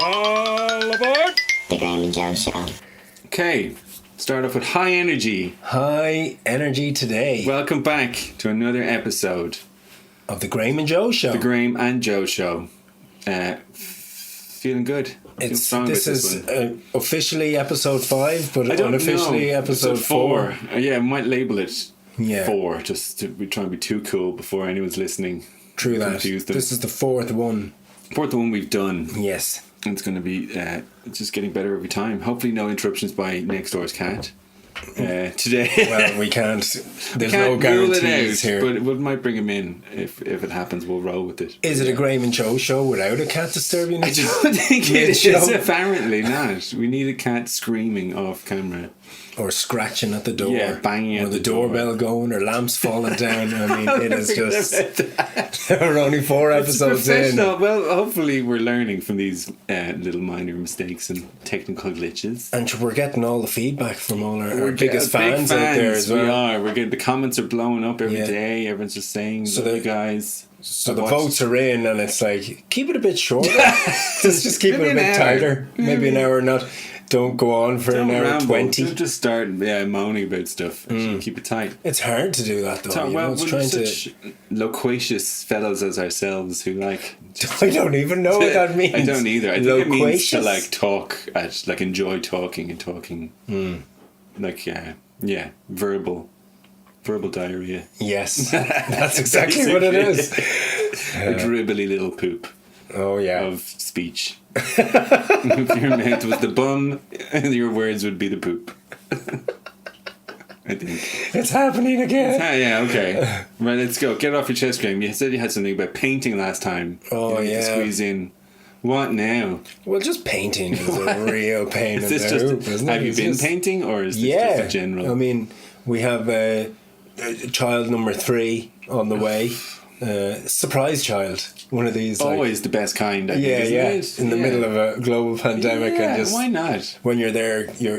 All aboard! The Graeme and Joe Show. Okay, start off with high energy. High energy today Welcome back to another episode of the Graeme and Joe Show. the Graeme and Joe Show. Feeling good. Feeling strong This about is one. officially episode 5, but I don't unofficially know. episode 4. Yeah, we might label it Yeah. 4, just to be trying to be too cool before anyone's listening. True that. Confuse them. This is the 4th one. Fourth one we've done. Yes. And it's going to be it's just getting better every time. Hopefully no interruptions by next door's cat. Today. Well, we can't. There's Can't no rule it guarantees out, here. but we might bring him in if it happens. We'll roll with it. Is it a Graeme and Joe show without a cat disturbing I us? don't think it is. Mid-show? Apparently not. We need a cat screaming off camera. Or scratching at the door. Yeah, banging or at the the door. doorbell going, or lamps falling down. I mean, it is Forget just. about that. We're only 4 It's episodes in. professional. Well, hopefully we're learning from these little minor mistakes and technical glitches. And we're getting all the feedback from all our We're biggest big fans out there as well. We are. We're getting the comments are blowing up every Yeah. day. Everyone's just saying, So "Love the- you guys." So I the watched- votes are in, and it's like, keep it a bit shorter. just keep Maybe it a bit an hour. tighter. Maybe an hour, not. Don't go on for Don't an hour ramble. 20. Don't just start moaning about stuff. Keep it tight. It's hard to do that though. So, you well, know, it's we're trying such loquacious fellows as ourselves who like. to. I don't even know what that means. I don't either. I think it means to Loquacious? like talk at like enjoy talking and talking. Like verbal diarrhea. Yes, that's exactly what it is. A dribbly little poop Oh yeah. of speech. If your mouth was the bum, and your words would be the poop. I think. It's happening again. Yeah, okay. Right, let's go. Get it off your chest, Graeme. You said you had something about painting last time. Oh, You need to yeah. squeeze in. What now? Well, just painting is a real pain Is in this the just? hoop, isn't it? Have you It's been just- painting, or is this Yeah. just a general? I mean, we have child number 3 on the way. Surprise child. One of these. Like, always the best kind. I think, yeah, isn't yeah. it? In the middle of a global pandemic, Yeah, and just why not? when you're there, you're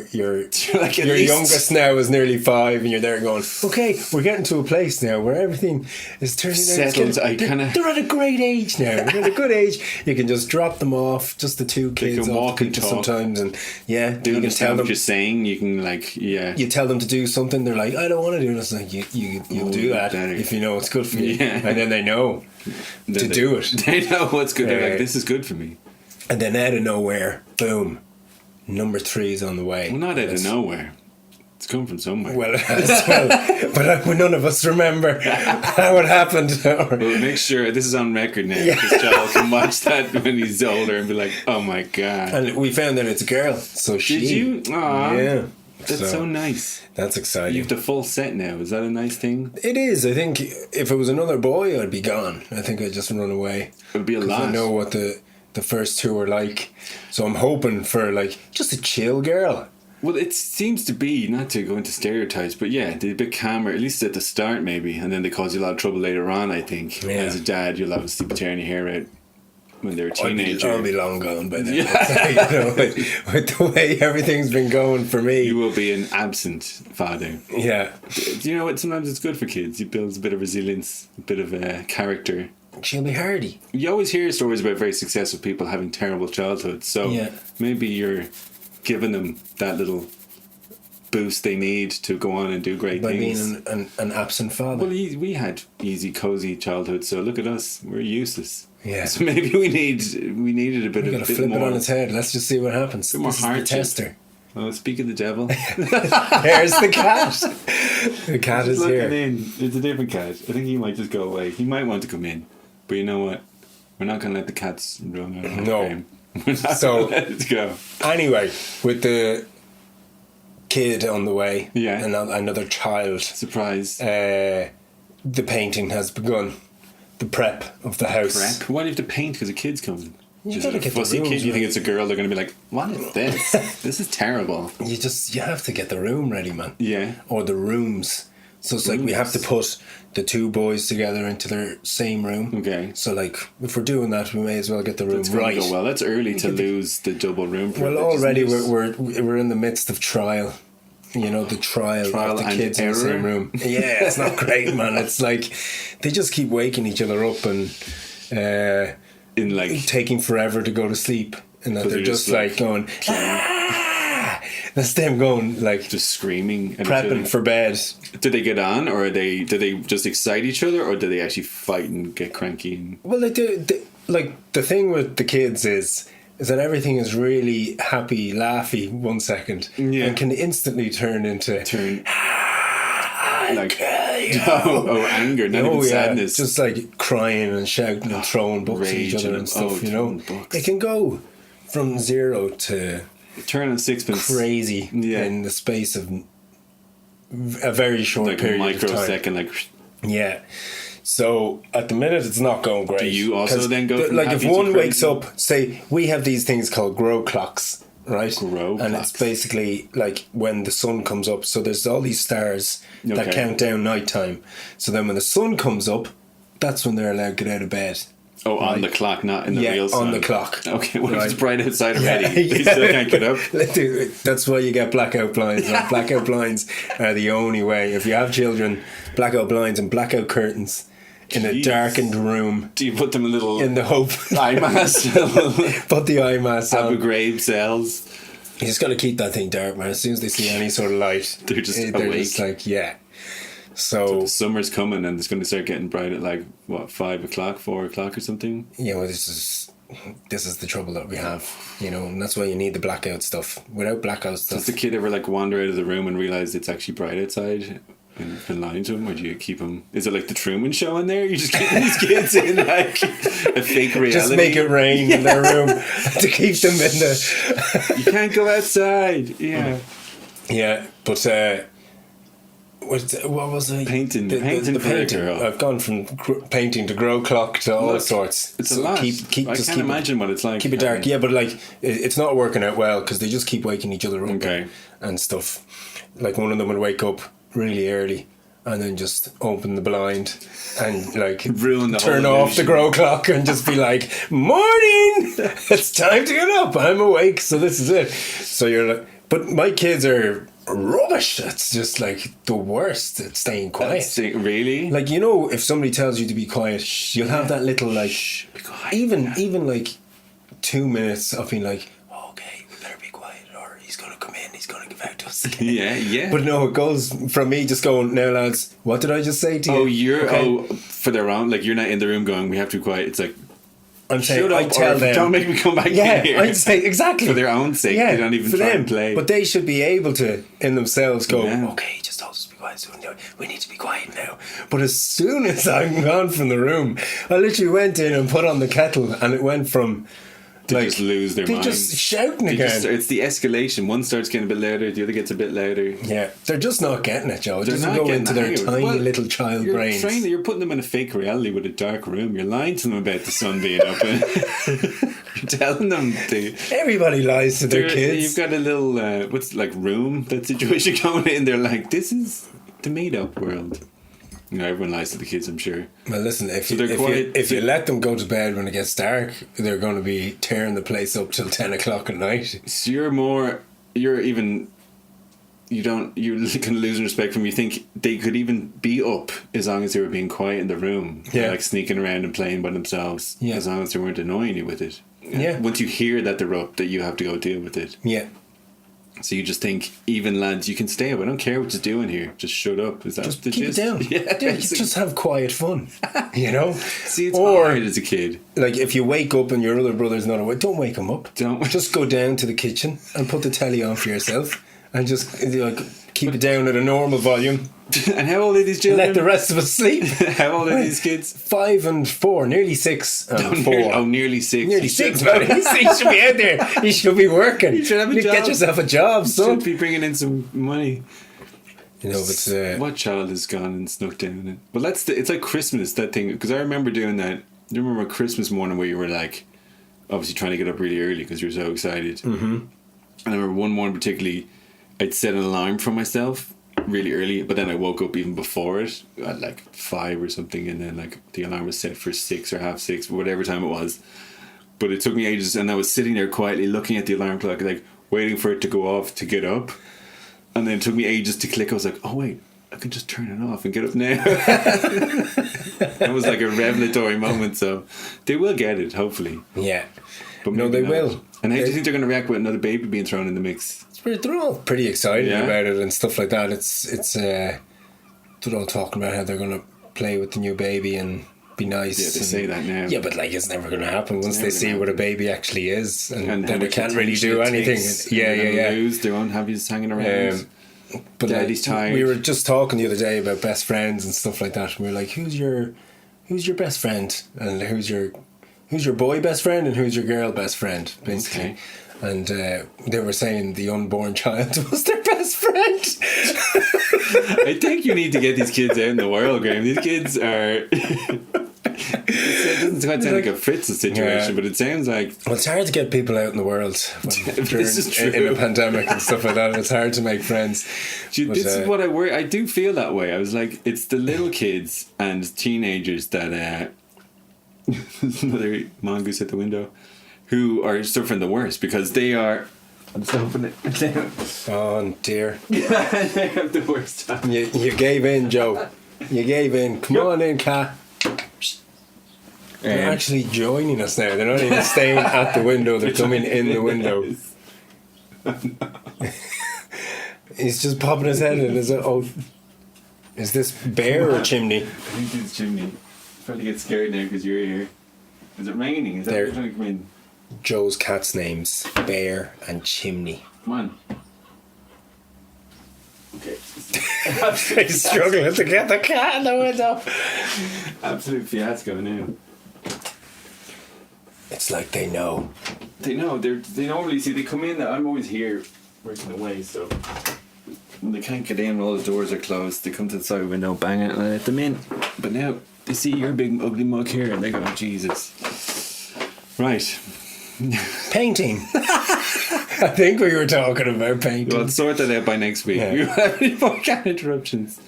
Like at your least- youngest now is nearly 5, and you're there going, okay, we're getting to a place now where everything is turning out. Settled. They're at a great age now. They're at a good age. You can just drop them off, just the 2 kids can off walk the and people talk. sometimes, and yeah, Do you you can understand tell what them. you're saying? You can You tell them to do something, they're like, I don't want to do this. Like, you'll do that better. if you know it's good for you. Yeah. And then they know to do it. They know what's good. They're Yeah. like, this is good for me. And then out of nowhere, boom, number 3 is on the way. Well, not out of It's- nowhere. It's come from somewhere. Well, but none of us remember how it happened. We'll make sure this is on record now, Yeah. because Joel can watch that when he's older and be like, "Oh my god!" And we found that it's a girl. So she. Did you? Aw, Yeah. that's so nice. That's exciting. You have the full set now. Is that a nice thing? It is. I think if it was another boy, I'd be gone. I think I'd just run away. It would be a 'Cause lot. I know what the first 2 are like. So I'm hoping for like just a chill girl. Well, it seems to be, not to go into stereotypes, but yeah, they're a bit calmer, at least at the start maybe, and then they cause you a lot of trouble later on, I think. Yeah. As a dad, you'll obviously be tearing your hair out when they're a teenager. I'll be long gone by then. You know, with the way everything's been going for me. You will be an absent father. Yeah. Do you know what? Sometimes it's good for kids. It builds a bit of resilience, a bit of character. She'll be hardy. You always hear stories about very successful people having terrible childhoods, so Yeah. maybe you're giving them that little boost they need to go on and do great By things. being an absent father. Well, we had easy, cozy childhood, so look at us. We're useless. Yeah. So maybe we needed a bit We're of going a to bit flip more. it on its head. Let's just see what happens. bit more This is the hardship. tester. Oh, speak of the devil. There's the cat. The cat is Looking here. in. It's a different cat. I think he might just go away. He might want to come in, but you know what? We're not going to let the cats run out of the No. game. We're not So- going to let it go. Anyway, with the kid on the way, Yeah. and another child, Surprise. the painting has begun. The prep of the house. Prep. Why do you have to paint? Because a kid's coming. You Just gotta a get the fussy rooms kid. You think right. it's a girl? They're going to be like, "What is this? This is terrible." You have to get the room ready, man. Yeah. Or the rooms. So it's like we have to put the two boys together into their same room. Okay. So like if we're doing that, we may as well get the room That's right. go well. That's early to lose the double room privilege. Well, already isn't it? we're in the midst of trial. You know, the trial of the and kids in the error? same room. Yeah, it's not great, man. It's like they just keep waking each other up and in like taking forever to go to sleep, and that they're just like going. Ah! That's them going like just screaming and prepping for bed. Do they get on, or do they just excite each other, or do they actually fight and get cranky? And... Well, they do. Like the thing with the kids is that everything is really happy, laughy 1 second, and can instantly turn into like anger, not even sadness, just like crying and shouting and throwing books at each other and stuff. You know, it can go from 0 to turn on sixpence crazy in the space of a very short period a of time. microsecond, Yeah. So at the minute it's not going great. Do you also then go from like happy if to one wakes crazy? up, say we have these things called grow clocks, right? And it's basically like when the sun comes up. So there's all these stars that count down nighttime. So then when the sun comes up, that's when they're allowed to get out of bed. Oh, on the clock, not in the real sun. On the clock. Okay, well, if it's bright outside already, they still can't get up. That's why you get blackout blinds. Blackout blinds are the only way. If you have children, blackout blinds and blackout curtains in a darkened room. Do you put them in the hope eye mask? Put the eye mask on. Abu Ghraib cells. You just got to keep that thing dark, man. As soon as they see any sort of light, they're just awake. Just like, So the summer's coming and it's going to start getting bright at like what 5 o'clock, 4 o'clock or something. Yeah, well, this is the trouble that we have, you know, and that's why you need the blackout stuff. Without blackout stuff, does the kid ever like wander out of the room and realize it's actually bright outside and lying to him, or do you keep him? Is it like the Truman Show in there? You just keep these kids in like a fake reality. Just make it rain in their room to keep them in the. You can't go outside. Yeah. Yeah, but. What was it? Painting. The painting. I've gone from painting to grow clock to all sorts. It's a lot. I can't imagine what it's like. Keep it dark. Yeah, but like it's not working out well because they just keep waking each other up and stuff. Like one of them would wake up really early and then just open the blind and like ruin the turn off the grow clock and just be like, morning, it's time to get up. I'm awake, so this is it. So you're like, but my kids are rubbish. It's just like the worst at staying quiet. Really? Like, you know, if somebody tells you to be quiet, you'll have that little like even like 2 minutes of being like, okay, we better be quiet or he's gonna come in, he's gonna give out to us again. Yeah. But no, it goes from me just going, now lads, what did I just say to you? For their own, like you're not in the room going, we have to be quiet. It's like, I'm saying, I tell them, don't make me come back in here. I'd say exactly for their own sake. They don't even try and play. But they should be able to, in themselves, go, okay, just told us to be quiet. So we need to be quiet now. But as soon as I'm gone from the room, I literally went in and put on the kettle, and it went from. They just lose their minds. They're just shouting again. It's the escalation. One starts getting a bit louder, the other gets a bit louder. Yeah, they're just not getting it, Joe. It doesn't go into their tiny little child brains. You're putting them in a fake reality with a dark room. You're lying to them about the sun being up. You're telling them everybody lies to their kids. You've got a little room, that situation going in. They're like, this is the made up world. You know, everyone lies to the kids, I'm sure. Well, listen, if you let them go to bed when it gets dark, they're going to be tearing the place up till 10 o'clock at night. So you can lose respect from. You think they could even be up as long as they were being quiet in the room, like sneaking around and playing by themselves, as long as they weren't annoying you with it. Once you hear that they're up, that you have to go deal with it. So you just think, even lads, you can stay up. I don't care what you're doing here. Just shut up. Is that just the keep gist? it down. Yeah, just have quiet fun. You know. See, it's hard as a kid. Like if you wake up and your other brother's not awake, don't wake him up. Don't. Just go down to the kitchen and put the telly on for yourself, and just keep it down at a normal volume. And how old are these children? Let the rest of us sleep. How old are these kids? 5 and 4, nearly 6 and 4. Nearly 6. Nearly 6, man. He should be out there. He should be working. You should have a job. Get yourself a job, son. Should be bringing in some money. You know, but what child has gone and snuck down it? Well, it's like Christmas, that thing. Because I remember doing that. Do you remember Christmas morning where you were like, obviously trying to get up really early because you were so excited? Mm-hmm. And I remember one morning particularly, I'd set an alarm for myself really early, but then I woke up even before it at like 5 or something, and then like the alarm was set for 6 or 6:30, whatever time it was. But it took me ages, and I was sitting there quietly looking at the alarm clock, like waiting for it to go off to get up, and then it took me ages to click. I was like, oh wait, I can just turn it off and get up now. That was like a revelatory moment. So they will get it, hopefully. Yeah. But no, they will. And how do you think they're going to react with another baby being thrown in the mix? They're all pretty excited about it and stuff like that. They're all talking about how they're going to play with the new baby and be nice. Yeah, they say that now. Yeah, but like it's never going to happen once they see what a baby actually is, and then they can't really do anything. Yeah. Lose their own habits hanging around. But Daddy's tired. We were just talking the other day about best friends and stuff like that. And we were like, who's your best friend, and who's your boy best friend, and who's your girl best friend, basically. Okay. And they were saying the unborn child was their best friend. I think you need to get these kids out in the world, Graeme. These kids are... It doesn't quite sound like a Fritzl situation, but it sounds like... Well, it's hard to get people out in the world in a pandemic and stuff like that. It's hard to make friends. This is what I worry. I do feel that way. I was like, it's the little kids and teenagers that... There's another mongoose at the window, who are suffering the worst because they are... I'm just opening it. Oh dear. They have the worst time. You gave in, Joe. You gave in. Come on in, Kat. They're actually joining us now. They're not even staying at the window. They're coming in the window. He's just popping his head in. Is this bear or chimney? I think it's chimney. Probably get scared now because you're here. Is it raining? Is that what you're trying to come in? Joe's cat's names: Bear and Chimney. Come on. Okay. He's struggling to get the cat in the window. Absolute fiasco now. It's like they know. They know. They normally see. They come in. I'm always here working away, so when they can't get in, all the doors are closed. They come to the side window, bang it, and I let them in. But now they see your big ugly mug here, and they go, Jesus. Right. Painting. I think we were talking about painting. Well, sort that out by next week. We won't have any more cat interruptions.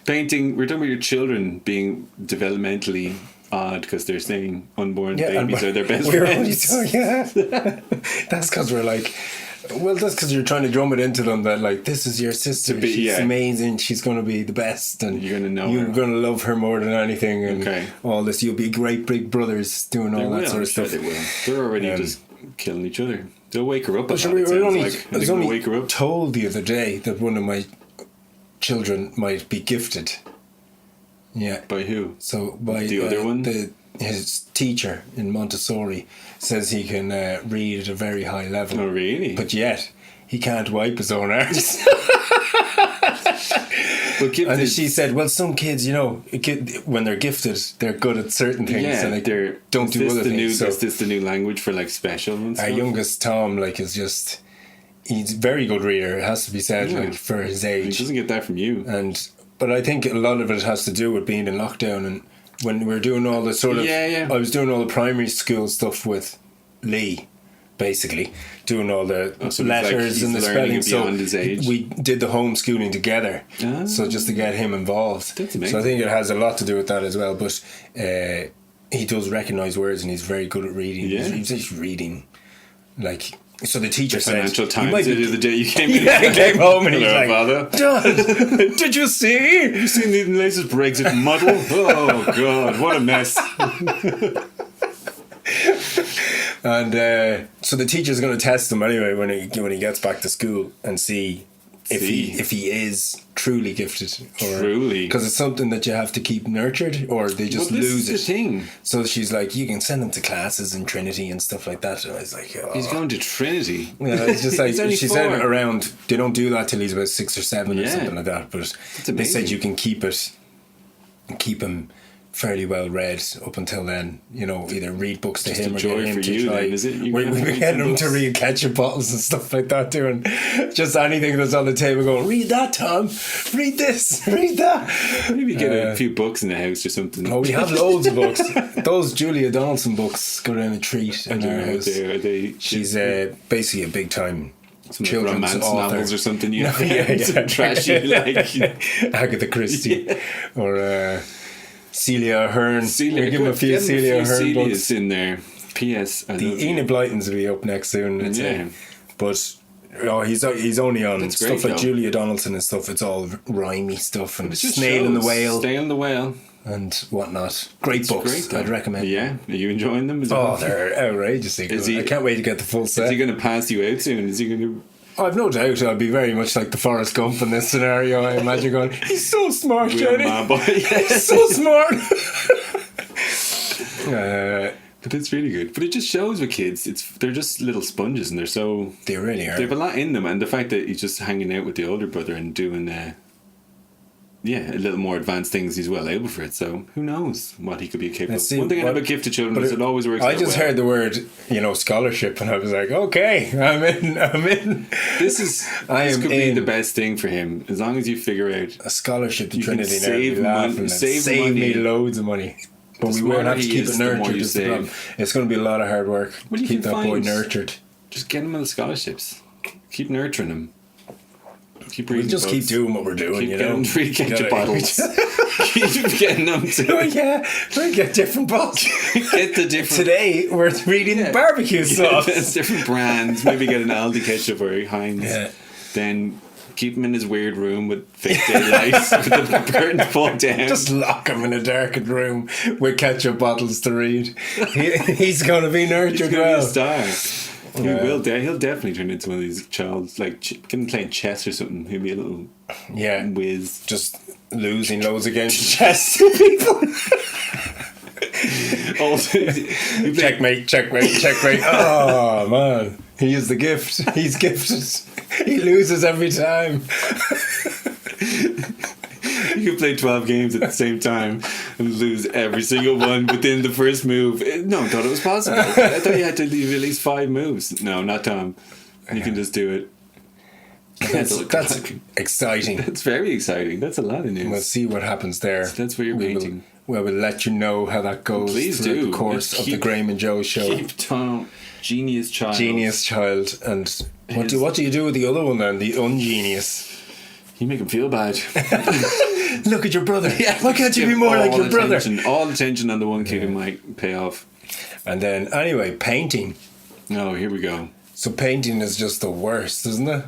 Painting. We're talking about your children being developmentally odd because they're saying unborn babies are their best friends. That's because we're like, well, that's because you're trying to drum it into them that like, this is your sister, she's amazing, she's going to be the best, and you're going to know you're going to love her more than anything, and all this, you'll be great big brothers doing all that sort of stuff. They will. They're already just killing each other. They'll wake her up. I was only told the other day that one of my children might be gifted. Yeah. By who? So by the other one? His teacher in Montessori says he can read at a very high level. Oh, really? But yet he can't wipe his own arse. And she said, well, some kids, when they're gifted, they're good at certain things, and they don't do other things. Is this the new language for like special and stuff? Our youngest Tom, he's a very good reader, it has to be said, for his age. He doesn't get that from you. But I think a lot of it has to do with being in lockdown, and when we're doing all the sort of... I was doing all the primary school stuff with Lee, basically, doing all the letters and the spelling. So we did the homeschooling together, so just to get him involved. That's amazing. So I think it has a lot to do with that as well, but he does recognise words and he's very good at reading. He's just reading, like... So the teacher said... Financial Times the other day you came in. He came home and he's like, Dad, did you see? Have you seen the latest Brexit muddle? Oh, God, what a mess. And so the teacher's going to test him anyway when he gets back to school and see if he is truly gifted. Truly. Because it's something that you have to keep nurtured, or they just lose it. This is the thing. So she's like, you can send him to classes in Trinity and stuff like that. And I was like, he's going to Trinity. Yeah, it's just like, she said around, they don't do that till he's about 6 or 7 or something like that. But they said you can keep him fairly well read up until then, either read books to him or get him to try. Then, is it? We're getting him to read ketchup bottles and stuff like that, doing just anything that's on the table, going, read that, Tom, read this, read that. Maybe get a few books in the house or something. Oh, we have loads of books. Those Julia Donaldson books go down a treat in our house. Are they She's basically a big time some children's romance author. novels or something. You know, some trashy like Agatha Christie or Celia Ahern. Celia, give him a few Celia Ahern books in there. P.S. The Enid Blytons will be up next soon. But he's only on That's stuff great, like Julia Donaldson and stuff. It's all rhymey stuff and Snail and the Whale and whatnot. Great books. I'd recommend. Yeah, are you enjoying them? They're outrageously good. I can't wait to get the full set. Is he going to pass you out soon? Is he going to? I've no doubt I'll be very much like the Forrest Gump in this scenario. I imagine going, he's so smart, Jenny. He's so smart. But it's really good. But it just shows with kids, they're just little sponges, and they really are. They have a lot in them, and the fact that he's just hanging out with the older brother and doing a little more advanced things, he's well able for it. So who knows what he could be capable of. One thing I know about gifted children is it always works. I just heard the word, scholarship, and I was like, okay, I'm in. This could be the best thing for him, as long as you figure out a scholarship to Trinity. Save me loads of money. But we won't have to keep it nurtured. It's going to be a lot of hard work to keep that boy nurtured. Just get him on the scholarships. Keep nurturing him. Keep doing what we're doing. Keep getting 3 ketchup bottles. Keep getting them to. We get different bottles. Get the different. Today we're reading barbecue sauce. It's different brands. Maybe get an Aldi ketchup or Heinz. Yeah. Then keep him in his weird room with fake daylight with the curtains pulled down. Just lock him in a darkened room with ketchup bottles to read. He's going to be nurtured well. He's going to be a star. He will. He'll definitely turn into one of these childs, like get him playing chess or something. He'll be a little whiz. Just losing loads against chess people. Checkmate. Oh man, he is the gift. He's gifted. He loses every time. You could play 12 games at the same time and lose every single one within the first move. No one thought it was possible. I thought you had to leave at least 5 moves. No, not Tom. You can just do it. That's exciting. That's very exciting. That's a lot of news. We'll see what happens there. So that's where you're painting. We'll let you know how that goes. Please through do. The course of the Graeme and Joe show. Keep Tom. Genius child. And what do you do with the other one then? The ungenius. You make him feel bad. Look at your brother. Why can't you be more like your brother? All attention on the one kid who might pay off. And then, anyway, painting. Oh, here we go. So painting is just the worst, isn't it?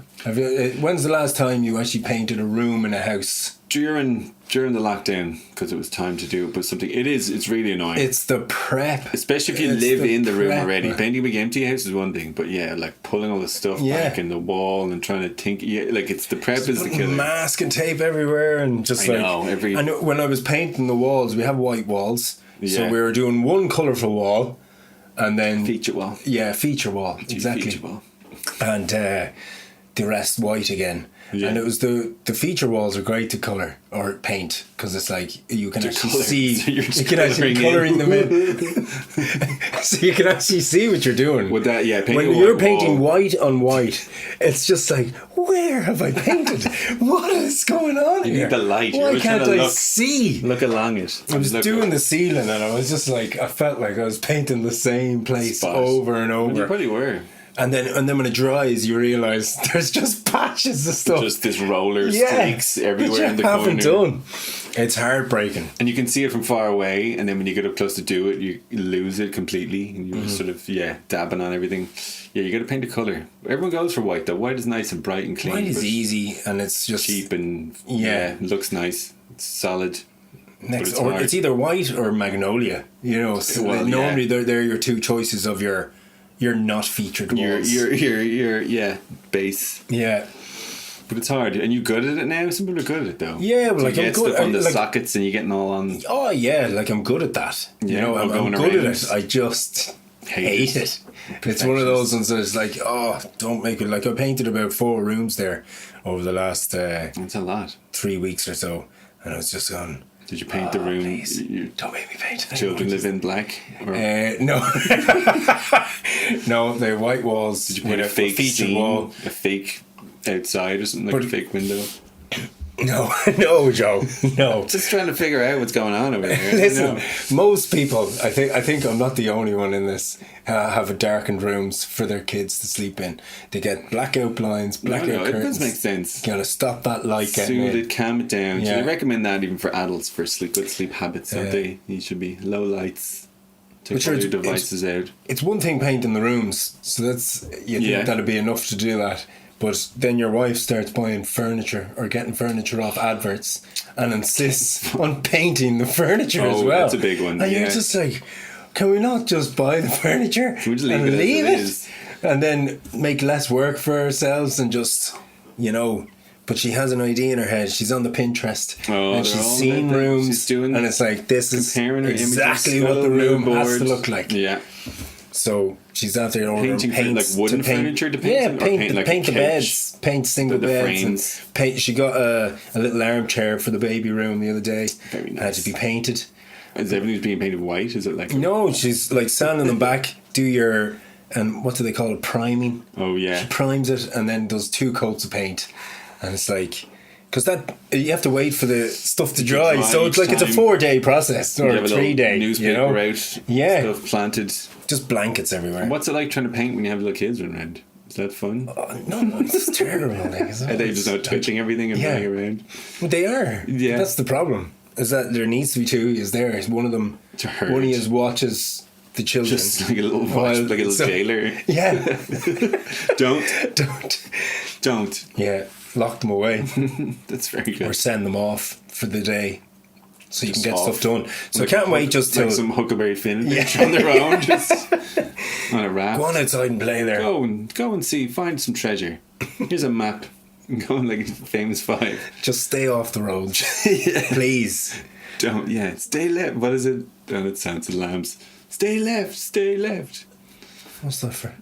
When's the last time you actually painted a room in a house? During the lockdown, because it was time to do it, but it's really annoying. It's the prep. Especially if you live in the room already. Painting a big empty house is one thing, but like pulling all the stuff back in the wall and trying to think, it's the prep is the killer. Mask and tape everywhere and just And when I was painting the walls, we have white walls, so we were doing one colourful wall, and then feature wall. Yeah, feature wall, exactly. Feature wall. And the rest white again. Yeah. And it was the feature walls are great to colour or paint because it's like you can actually see. So you can actually colouring them in. So you can actually see what you're doing. With that, when you're painting white on white, it's just like, where have I painted? What is going on here? You need the light. Why can't I see? Look along it. I was doing the ceiling and I was just like, I felt like I was painting the same place over and over. You probably were. And then when it dries, you realise there's just patches of stuff. Just this roller streaks everywhere in the corner. Haven't done. It's heartbreaking. And you can see it from far away, and then when you get up close to do it, you lose it completely, and you're just sort of dabbing on everything. Yeah, you got to paint a colour. Everyone goes for white though. White is nice and bright and clean. White is easy, and it's just cheap and it looks nice. It's solid. It's either white or magnolia. Normally they're your two choices of your not featured walls. Your base. Yeah. But it's hard. And you good at it now? Some people are good at it though. Yeah, well, I'm good. Stuff on the sockets and you're getting all on. Oh yeah, I'm good at that. I'm good at it. I just hate it. It's one of those ones that's like, don't make it. I painted about 4 rooms there over the last that's a lot. 3 weeks or so. And I was just gone. Did you paint the room? Please, don't make me paint. Children live in black? No. No, they're white walls. Did you paint a fake feature wall? A fake outside or something, like a fake window? No, no, Joe, no. Just trying to figure out what's going on over there. Listen, most people, I think I'm not the only one in this, have darkened rooms for their kids to sleep in. They get blackout blinds, blackout curtains. It does make sense. You gotta stop that light getting in. Soothe it, calm it down. Yeah. So they recommend that even for adults for good sleep habits, don't they? You should be low lights. Take all your devices out. It's one thing painting the rooms, so you think that'd be enough to do that. But then your wife starts buying furniture or getting furniture off adverts and insists on painting the furniture as well. That's a big one. And you're just like, can we not just buy the furniture and leave it? And then make less work for ourselves and just, But she has an idea in her head. She's on the Pinterest and she's seen rooms and it's like, this is exactly what the room has to look like. Yeah. So she's out there ordering paints, like wooden furniture to paint. Paint the beds, paint single beds. She got a little armchair for the baby room the other day. Very nice. Had to be painted. Is everything's being painted white? Is it like no? She's like sanding them back. Do your what do they call it? Priming. Oh yeah. She primes it and then does 2 coats of paint, and it's like. Because you have to wait for the stuff to dry, so it's like it's a 4-day process or a 3-day. Newspaper out, stuff planted. Just blankets everywhere. What's it like trying to paint when you have little kids around? Is that fun? No, it's terrible. Are they just out twitching everything and running around? They are. Yeah, that's the problem. Is that there needs to be 2 is there? One of them. One of you watches the children. Just like a little watch, like a little jailer. Yeah. Don't. Yeah. Lock them away. That's very good. Or send them off for the day so you can get stuff done. So I can't wait just till... Like some Huckleberry Finn on their own, just on a raft. Go on outside and play there. Go and see, find some treasure. Here's a map. Go on like Famous 5. Just stay off the roads. Please. Stay left. What is it? Oh, it sounds of lambs. Stay left. What's that for?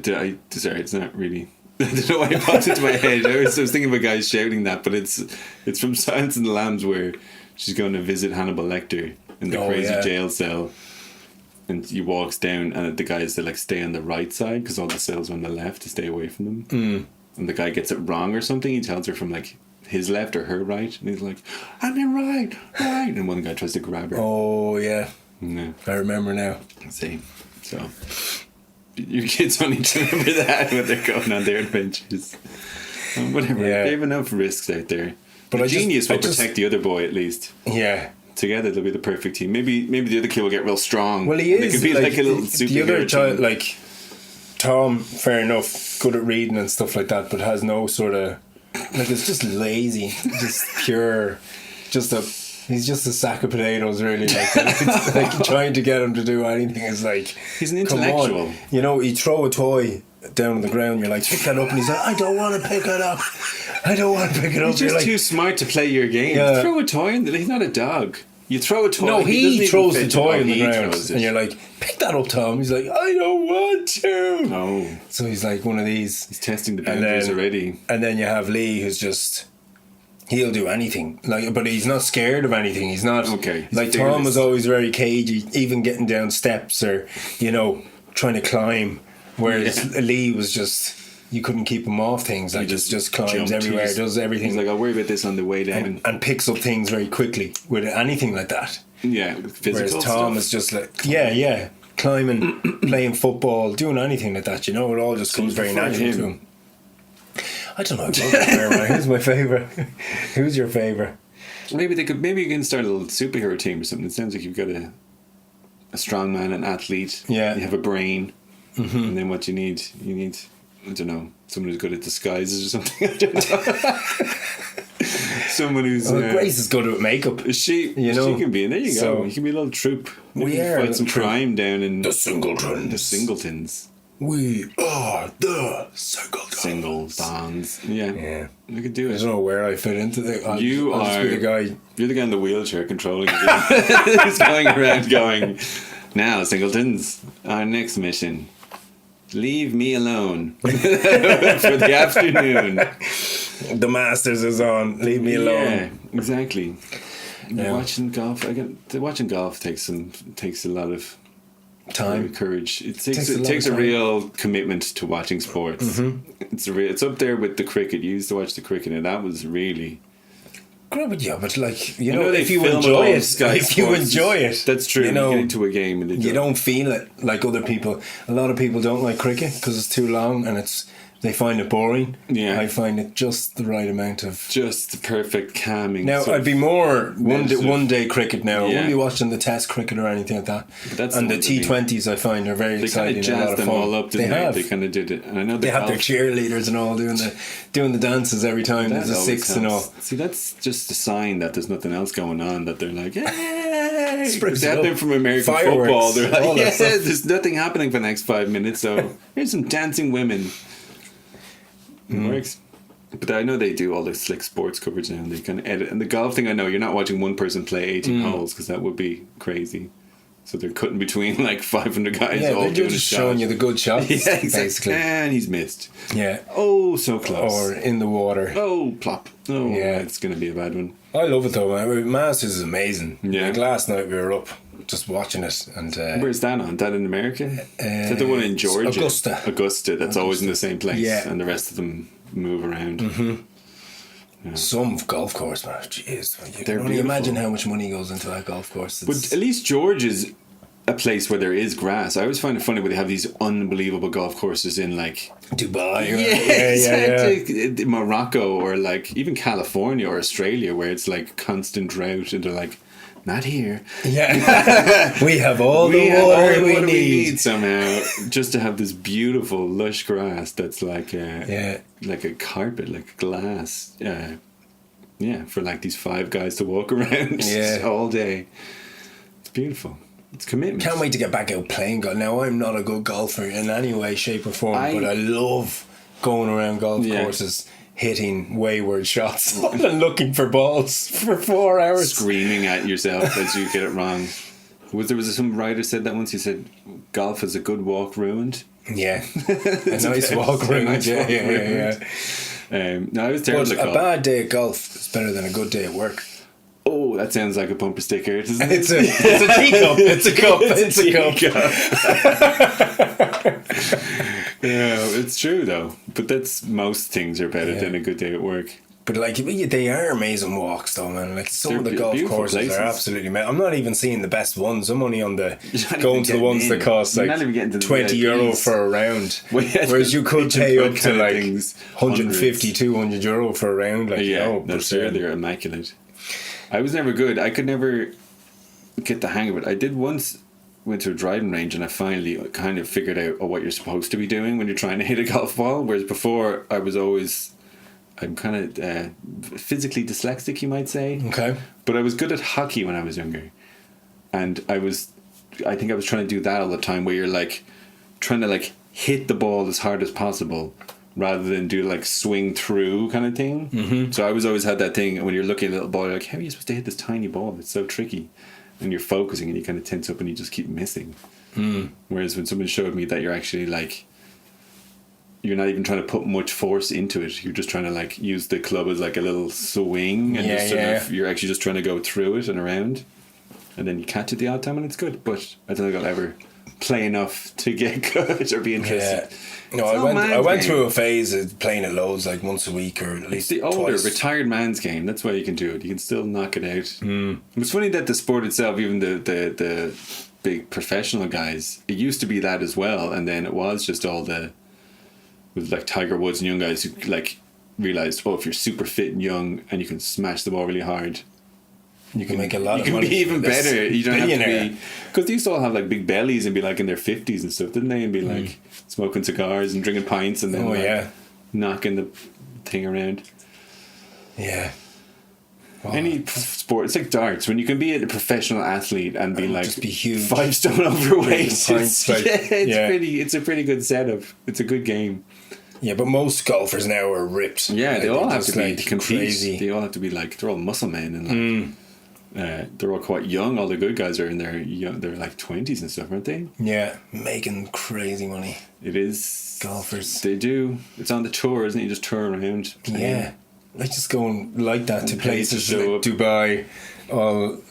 Sorry, it's not really... I don't know why it popped into my head. I was thinking of a guy shouting that, but it's from Silence of the Lambs where she's going to visit Hannibal Lecter in the crazy jail cell, and he walks down, and the guys they like stay on the right side because all the cells are on the left to stay away from them. And the guy gets it wrong or something. He tells her from like his left or her right, and he's like, "I'm in right," and one guy tries to grab her. Oh yeah, I remember now. See, so. Your kids only need to remember that when they're going on their adventures. Whatever. They have enough risks out there. But the genius will protect the other boy at least. Yeah. Together they'll be the perfect team. Maybe the other kid will get real strong. Well, he is. They could be like a little superhero. The other child, like Tom, fair enough, good at reading and stuff like that, but has no sort of like it's just lazy, just pure, He's just a sack of potatoes, really. Like, like trying to get him to do anything is like he's an intellectual. Come on. You throw a toy down on the ground, you're like, pick that up, and he's like, I don't want to pick it up. He's just too smart to play your game. Yeah. Throw a toy in there. He's not a dog. You throw a toy. No, he throws the toy on the ground, and you're like, pick that up, Tom. He's like, I don't want to. No. So he's like one of these. He's testing the boundaries already. And then you have Lee, who's just. He'll do anything, but he's not scared of anything. He's not like Tom was always very cagey, even getting down steps or trying to climb. Whereas Lee was just you couldn't keep him off things. Like just climbs everywhere, does everything. He's like, I'll worry about this on the way down, and picks up things very quickly with anything like that. Yeah, physical. Whereas Tom is just like climbing, playing football, doing anything like that. It all just comes very naturally to him. I don't know. Who's my favourite? Who's your favourite? Maybe you can start a little superhero team or something. It sounds like you've got a strong man, an athlete. Yeah. You have a brain. Mm-hmm. And then what you need, I don't know, someone who's good at disguises or something. I don't know. Someone who's... Grace is good at makeup. She can be in there. You go. You can be a little troop. We are fight some crime down in... The Singletons. The Singletons. We are the Singletons. Yeah. We could do it. I don't know where I fit into the... I'll just be the guy. You're the guy in the wheelchair controlling it. He's going around going, now, Singletons, our next mission. Leave me alone for the afternoon. The Masters is on. Leave me alone. Yeah, exactly. Yeah. Watching golf takes a lot of time, courage. It takes a real commitment to watching sports. Mm-hmm. It's up there with the cricket. You used to watch the cricket, and that was really Yeah, but like if you enjoy it, that's true. You get into a game and you don't feel it like other people. A lot of people don't like cricket because it's too long and they find it boring. Yeah, I find it just the right amount of just the perfect calming. Now I'd be more one day cricket now. I wouldn't be watching the Test cricket or anything like that. And the T20s I find are very exciting. They kind of jazzed them all up. They kind of did it. And I know they have their cheerleaders and all doing the dances every time there's a six and all. See, that's just a sign that there's nothing else going on. That they're like, hey, they're from American football. They're like, there's nothing happening for the next 5 minutes. So here's some dancing women. It works. But I know they do all the slick sports coverage now and they kind of edit. And the golf thing, I know you're not watching one person play 18 holes because that would be crazy. So they're cutting between like 500 guys all doing a shot. Showing you the good shots, basically. And he's missed. Yeah. Oh, so close. Or in the water. Oh, plop. Oh, yeah. It's going to be a bad one. I love it though, man. Masters is amazing. Yeah. Like last night we were up just watching it. And where's that on? That in America? Is that the one in Georgia? Augusta. That's always in the same place. Yeah. And the rest of them move around. Mm-hmm. Yeah. Some golf course, man. Jeez. You can only imagine how much money goes into that golf course. But at least George is a place where there is grass. I always find it funny when they have these unbelievable golf courses in like Dubai or Morocco or like even California or Australia where it's like constant drought and they're like, not here. Yeah. We have all the water we need somehow just to have this beautiful lush grass that's like like a carpet, like glass. For like these 5 guys to walk around all day. It's beautiful. It's commitment. Can't wait to get back out playing golf. Now I'm not a good golfer in any way, shape or form, but I love going around golf courses hitting wayward shots and looking for balls for 4 hours. Screaming at yourself as you get it wrong. Was some writer said that once? He said, golf is a good walk ruined. Yeah. A nice walk ruined. Yeah. No, I was terrible at golf. A bad day at golf is better than a good day at work. Oh, that sounds like a bumper sticker, doesn't it? It's a teacup. It's a cup. Yeah, it's true though. But that's most things are better than a good day at work. But like they are amazing walks though, man. Like some of the golf courses places. Are absolutely amazing. I'm not even seeing the best ones. I'm only on going to the ones that cost like €20 for a round. Whereas you could pay up to like 150, 200 euro for a round. Like, that's fair. They're immaculate. I was never good. I could never get the hang of it. I did once went to a driving range and I finally kind of figured out what you're supposed to be doing when you're trying to hit a golf ball. Whereas before I'm kind of physically dyslexic, you might say. Okay. But I was good at hockey when I was younger. And I think I was trying to do that all the time where you're like trying to like hit the ball as hard as possible rather than do like swing through kind of thing. Mm-hmm. So I always had that thing, and when you're looking at a little ball, you're like, how are you supposed to hit this tiny ball? It's so tricky. And you're focusing and you kind of tense up and you just keep missing. Whereas when someone showed me that you're actually like, you're not even trying to put much force into it, you're just trying to like use the club as like a little swing and you're actually just trying to go through it and around, and then you catch it the odd time and it's good. But I don't think I'll ever play enough to get good or be interested. No, I went through a phase of playing it loads, like once a week or at least the older retired man's game. That's why you can do it. You can still knock it out. It's funny that the sport itself, even the big professional guys, it used to be that as well, and then it was just all with like Tiger Woods and young guys who like realized, if you're super fit and young and you can smash the ball really hard, you can make a lot of money. You can be even better. You don't have to be, because they used to all have like big bellies and be like in their 50s and stuff, didn't they? And be like smoking cigars and drinking pints and then knocking the thing around. Yeah. Wow. Any sport, it's like darts. When you can be a professional athlete and be like, just be huge, 5 stone overweight, it's a pretty good setup. It's a good game. Yeah, but most golfers now are ripped. Yeah, they all have to be crazy. They all have to be like, they're all muscle men and like, they're all quite young. All the good guys are in their they're like 20s and stuff, aren't they? Yeah, making crazy money. It is golfers. They do. It's on the tour, isn't it? You just tour around. Yeah, like just going like that to places like Dubai, all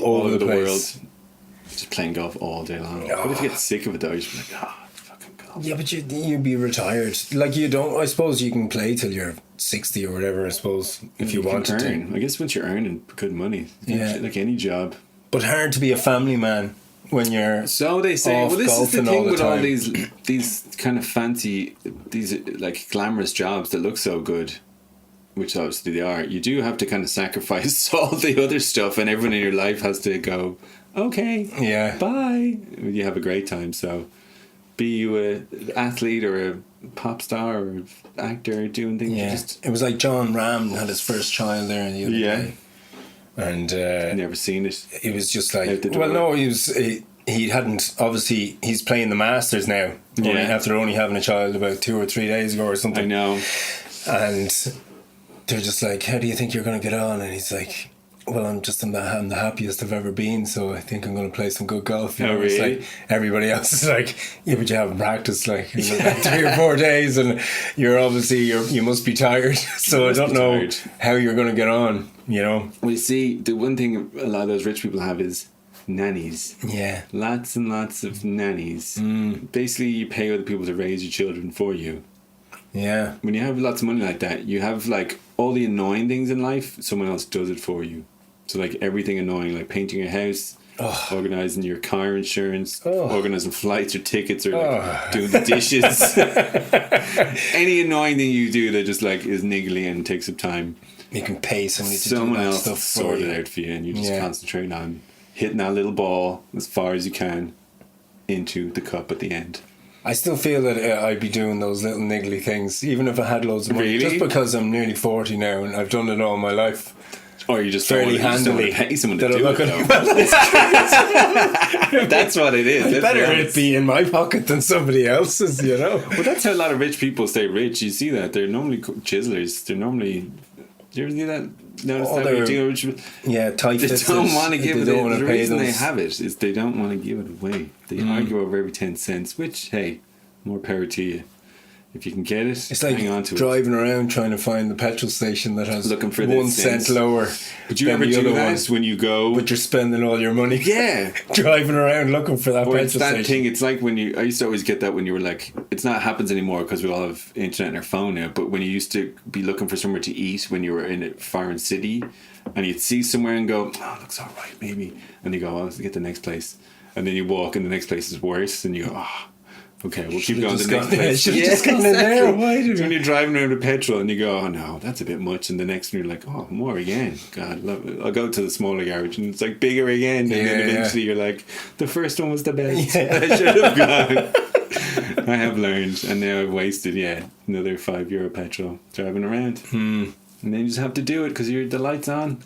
over the world. Just playing golf all day long. But if you get sick of it though, you just be like, fucking golf. Yeah, but you'd be retired. Like you don't. I suppose you can play till you're 60 or whatever, I suppose, if you wanted to. I guess once you're earning good money, like any job. But hard to be a family man when you're so they say. Well, this is the thing with all these kind of fancy, these like glamorous jobs that look so good, which obviously they are. You do have to kind of sacrifice all the other stuff, and everyone in your life has to go, okay, bye. You have a great time. So, be you an athlete or a pop star or actor doing things. Yeah, it was like John Ram had his first child there the other day. And never seen it. It was just like, well, no, he hadn't. Obviously, he's playing the Masters now. After only having a child about 2 or 3 days ago or something. I know. And they're just like, how do you think you're going to get on? And he's like, well, I'm the happiest I've ever been, so I think I'm going to play some good golf. Really? It's like everybody else is like, yeah, but you haven't practiced like 3 or 4 days, and you must be tired. So I don't know how you're going to get on. You know. Well, you see, the one thing a lot of those rich people have is nannies. Yeah. Lots and lots of nannies. Basically, you pay other people to raise your children for you. Yeah. When you have lots of money like that, you have like all the annoying things in life, someone else does it for you. So like everything annoying, like painting your house, organising your car insurance, organising flights or tickets, or like doing the dishes. Any annoying thing you do that just like is niggly and takes up time. You can pay somebody to someone do that else stuff sort it out for you, and you just concentrate on hitting that little ball as far as you can into the cup at the end. I still feel that I'd be doing those little niggly things, even if I had loads of money. Really? Just because I'm nearly 40 now and I've done it all my life. Or you just fairly handily. Pay someone to do it. That's what it is. It's better it be in my pocket than somebody else's, you know. Well, that's how a lot of rich people stay rich. You see that they're normally chiselers. They're normally. Do you ever see that? Notice that we do. Yeah, tight. They don't want to give it. The reason they have it is they don't want to give it away. They argue over every 10 cents. Which, hey, more power to you. If you can get it, it's like hang on to driving around trying to find the petrol station that has looking for 1 cent lower. But you ever do that when you go? But you're spending all your money. Yeah, driving around looking for that petrol it's that station. Thing. It's like when I used to always get that when you were like, it's not happens anymore because we all have internet on our phone now. But when you used to be looking for somewhere to eat when you were in a foreign city, and you'd see somewhere and go, oh, it looks all right, maybe, and you go, oh, let's get the next place, and then you walk and the next place is worse, and you go, oh. Okay, we'll keep going to the next place. Just gone in there. Why did when you're driving around with petrol and you go, oh no, that's a bit much, and the next one you're like, oh, more again. God, love it. I'll go to the smaller garage and it's like bigger again, and then eventually you're like, the first one was the best. I should have gone. I have learned, and now I've wasted another €5 petrol driving around, and then you just have to do it because the light's on.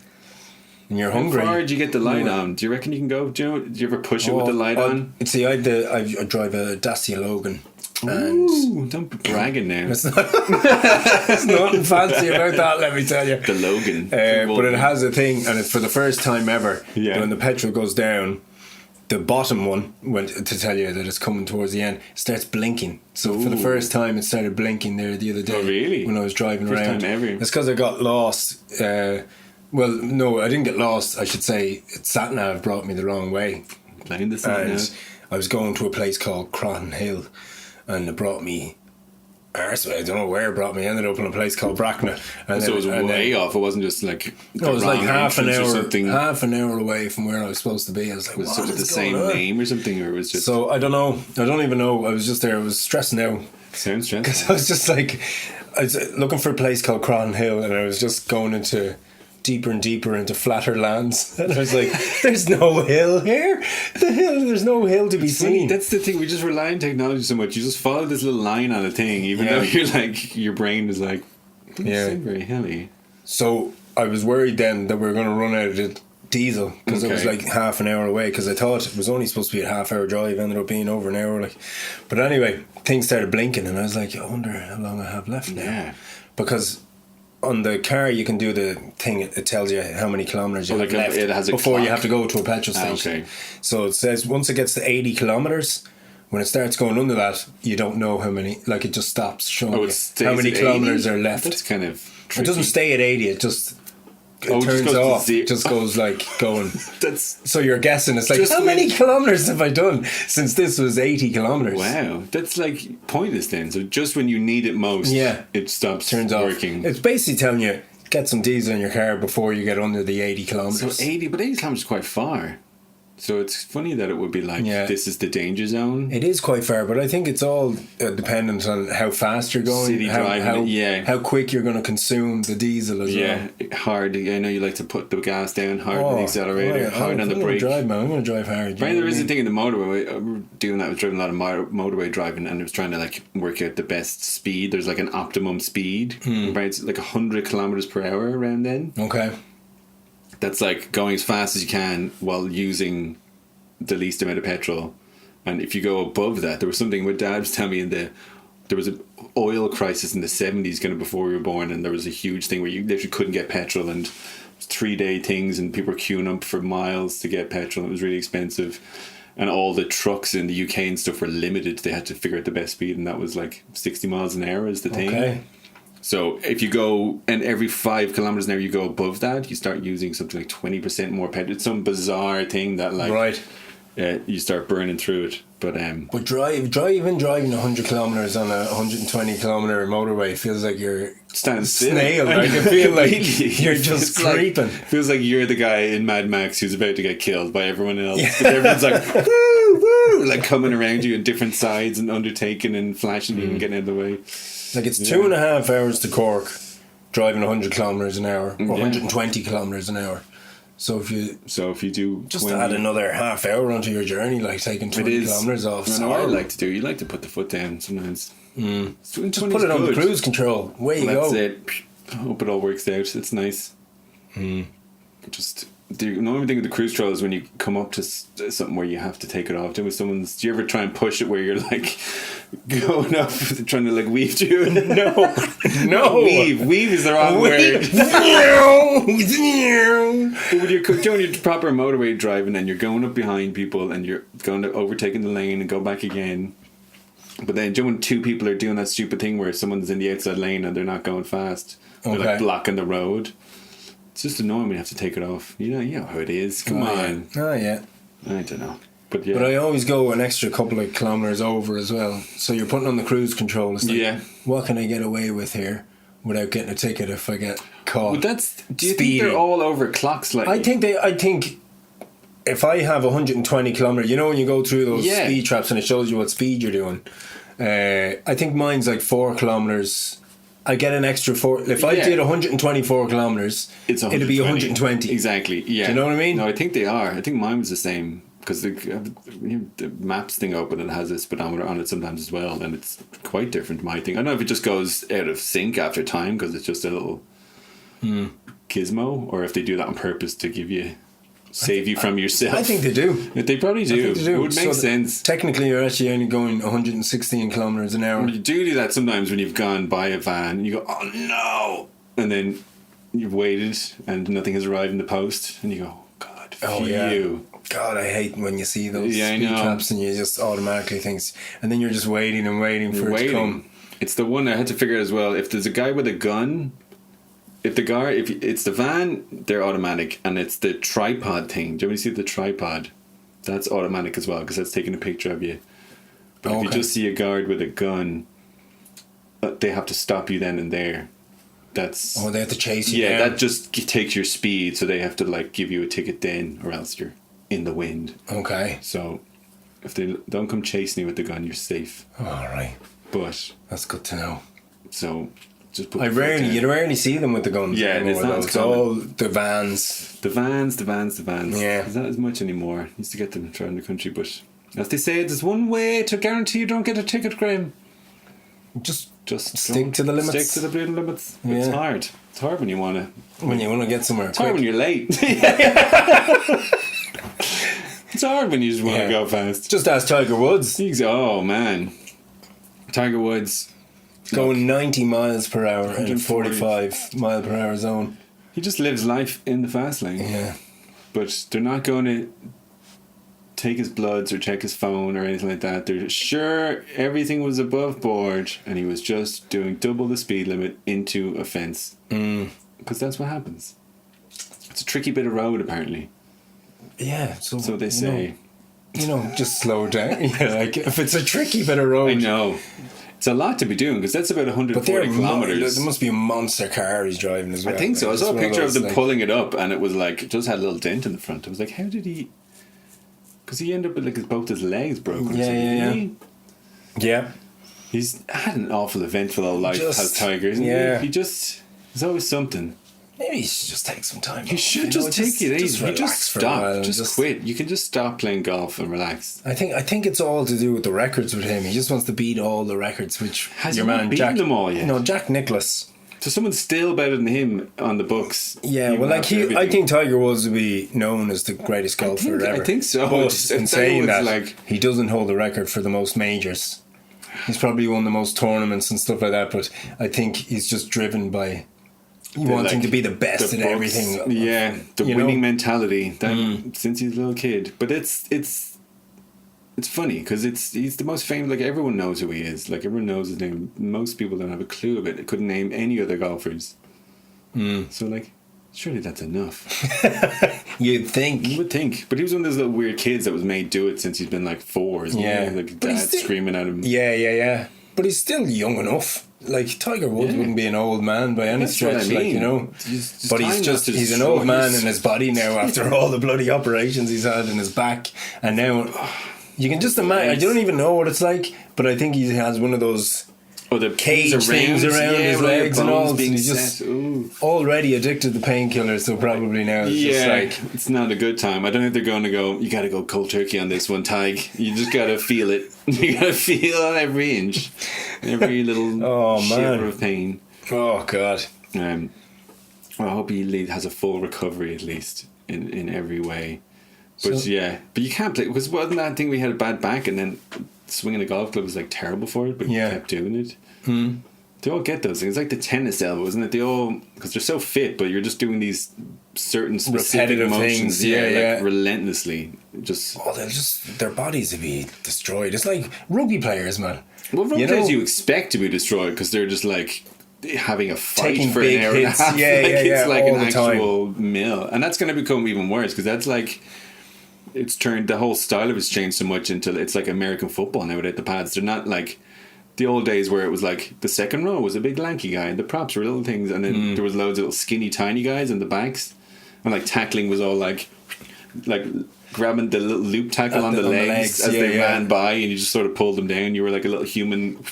And you're hungry. How far did you get the light on? Do you reckon you can go? Do you ever push it with the light on? See, I drive a Dacia Logan. Ooh, don't be bragging now. There's nothing fancy about that, let me tell you. The Logan. But it has a thing, and it's for the first time ever, when the petrol goes down, the bottom one, to tell you that it's coming towards the end, starts blinking. So for the first time, it started blinking there the other day. Oh, really? When I was driving first around. Time ever. It's because I got lost. Well, no, I didn't get lost. I should say sat-nav brought me the wrong way. Playing the sat-nav. I was going to a place called Croton Hill, and it brought me arseway. I don't know where it brought me. I ended up in a place called Bracknell. And so it was way off. It wasn't just like no, it was like half an hour away from where I was supposed to be. I was like, was it the same name or something, or it was just? So I don't know. I don't even know. I was just there. I was stressing out. Sounds stressful. Because I was just like, I was looking for a place called Croton Hill, and I was just going into deeper and deeper into flatter lands, and I was like, there's no hill here. There's no hill to be seen. That's the thing, we just rely on technology so much. You just follow this little line on a thing, even though you're like, your brain is like, doesn't seem very hilly. So I was worried then that we were going to run out of the diesel, because it was like half an hour away, because I thought it was only supposed to be a half-hour drive, ended up being over an hour. But anyway, things started blinking, and I was like, I wonder how long I have left now. Because on the car you can do the thing, it tells you how many kilometres you have left it has a before clock. You have to go to a petrol station. So it says once it gets to 80 kilometres, when it starts going under that, you don't know how many, like it just stops showing you how many kilometres are left. That's kind of tricky. It doesn't stay at 80, it just turns off. It just goes like going. So you're guessing. It's like, how many kilometers have I done since this was 80 kilometers? Wow, that's like pointless then. So just when you need it most, it stops working. It's basically telling you, get some diesel in your car before you get under the 80 kilometers. So 80 kilometers is quite far. So it's funny that it would be like, this is the danger zone. It is quite far, but I think it's all dependent on how fast you're going, city driving, how quick you're going to consume the diesel as well. Yeah, hard. I know you like to put the gas down hard on the accelerator, hard on the brake. I'm going to drive hard. Right, there is a thing in the motorway. We're doing that. I was driving a lot of motorway driving, and I was trying to like work out the best speed. There's like an optimum speed, right? It's like 100 kilometers per hour around then. Okay. That's like going as fast as you can while using the least amount of petrol. And if you go above that, there was something my dad was telling me there was an oil crisis in the 70s kind of before we were born, and there was a huge thing where you literally couldn't get petrol, and it was 3-day things and people were queuing up for miles to get petrol. It was really expensive, and all the trucks in the UK and stuff were limited. They had to figure out the best speed, and that was like 60 miles an hour is the thing. Okay. So if you go, and every 5 kilometers an hour you go above that, you start using something like 20% more petrol. It's some bizarre thing that like you start burning through it. But driving 100 kilometers on a 120 kilometer motorway feels like you're standing snail. Like I feel like you're just creeping. Feels like you're the guy in Mad Max who's about to get killed by everyone else. Because everyone's like woo woo, like coming around you on different sides and undertaking and flashing you and getting out of the way. Like it's 2.5 hours to Cork driving 100 kilometers an hour or 120 kilometers an hour. So if you do just add another half hour onto your journey, like taking 20 kilometers off. I know what I like to do. You like to put the foot down sometimes. Just put it on the cruise control. Away you go. That's it. I hope it all works out. It's nice. Just the only thing with the cruise control is when you come up to something where you have to take it off. Do you ever try and push it where you're like going up trying to like weave through it? No. Weave is the wrong word. But when you're doing your proper motorway driving and you're going up behind people and you're going to overtaking the lane and go back again, but then when 2 people are doing that stupid thing where someone's in the outside lane and they're not going fast, they're like blocking the road. It's just annoying when you have to take it off. You know how it is. Come on. Oh, yeah. I don't know. But I always go an extra couple of kilometres over as well. So you're putting on the cruise control. It's like, what can I get away with here without getting a ticket if I get caught? But do you think they're all over clocks? Like I think if I have 120 kilometres, you know when you go through those speed traps and it shows you what speed you're doing. I think mine's like 4 kilometres. I get an extra 4. If I did 124 kilometres, it'd be 120. Exactly, yeah. Do you know what I mean? No, I think they are. I think mine was the same. Because the maps thing open and it has a speedometer on it sometimes as well. And it's quite different to my thing. I don't know if it just goes out of sync after time because it's just a little gizmo. Or if they do that on purpose to save you from yourself. I think they do. They probably do. It would make sense. Technically, you're actually only going 116 kilometres an hour. You do that sometimes when you've gone by a van and you go, oh no! And then you've waited and nothing has arrived in the post and you go, God, phew. God, I hate when you see those speed traps and you just automatically think, and then you're just waiting and waiting for it to come. It's the one I had to figure out as well. If there's a guy with a gun, if it's the van, they're automatic, and it's the tripod thing. Do you ever see the tripod? That's automatic as well because that's taking a picture of you. But if you just see a guard with a gun, they have to stop you then and there. They have to chase you. Yeah, that just takes your speed, so they have to like give you a ticket then, or else you're in the wind. Okay. So if they don't come chasing you with the gun, you're safe. All right. But that's good to know. So just put you rarely see them with the guns. Yeah, it's all the vans. The vans. Yeah. There's not as much anymore. Used to get them around the country, but as they say, there's one way to guarantee you don't get a ticket, Graeme. Just stick to the limits. Stick to the bleeding limits. Yeah. It's hard. It's hard when you want to get somewhere. It's hard when you're late. It's hard when you just want to go fast. Just ask Tiger Woods. Oh man, Tiger Woods going 90 miles per hour in a 45 mile per hour zone. He just lives life in the fast lane. Yeah, but they're not going to take his bloods or check his phone or anything like that. They're sure everything was above board and he was just doing double the speed limit into a fence. Because that's what happens. It's a tricky bit of road, apparently. Yeah, so they say. Just slow down. Like if it's a tricky bit of road. I know. It's a lot to be doing because that's about 140 kilometers. There must be a monster car he's driving as well. I think so. I saw a picture of them pulling it up, and it was like it just had a little dent in the front. I was like, how did he? Because he ended up with like both his legs broken. Yeah. He's had an awful eventful old life as Tiger, isn't he? There's always something. Maybe he should just take some time. He should take it easy. You just stop. Just quit. You can just stop playing golf and relax. I think it's all to do with the records with him. He just wants to beat all the records, which has your man beaten them all yet? Jack Nicklaus. So someone's still better than him on the books. Yeah, well, like I think Tiger Woods would be known as the greatest golfer ever. I think so. But in saying that, he doesn't hold the record for the most majors. He's probably won the most tournaments and stuff like that. But I think he's just driven by wanting to be the best at everything. Yeah, the winning mentality since he's a little kid. But it's funny because he's the most famous. Like everyone knows who he is. Like everyone knows his name. Most people don't have a clue of it. They couldn't name any other golfers. So like, surely that's enough. You would think, but he was one of those little weird kids that was made do it since he's been like 4. Like dad screaming at him. Yeah. But he's still young enough. Like Tiger Woods wouldn't be an old man by any stretch, I mean. But he's an old man in his body now after all the bloody operations he's had in his back, and now you can just imagine. I don't even know what it's like, but I think he has one of those the cage things around his legs and all. He's just already addicted to painkillers, so probably now it's just like it's not a good time. I don't know if they're going to go. You got to go cold turkey on this one, Tig. You just got to feel it. You got to feel every inch, every little shiver of pain. Oh God. Well, I hope he has a full recovery at least in every way. But but you can't play because wasn't that thing we had a bad back and then swinging a golf club was like terrible for it, but you kept doing it. They all get those things. It's like the tennis elbow, isn't it? They all because they're so fit, but you're just doing these certain specific repetitive motions, things, like relentlessly. Their bodies will be destroyed. It's like rugby players, man. Well, rugby players you expect to be destroyed because they're just like having a fight for an hour and a half. It's like an actual mill, and that's going to become even worse because that's like. It's turned the whole style of it's changed so much into it's like American football now without the pads. They're not like the old days where it was like the second row was a big lanky guy and the props were little things and then there was loads of little skinny tiny guys in the backs and like tackling was all like grabbing the little loop tackle on the legs as they ran by and you just sort of pulled them down. You were like a little human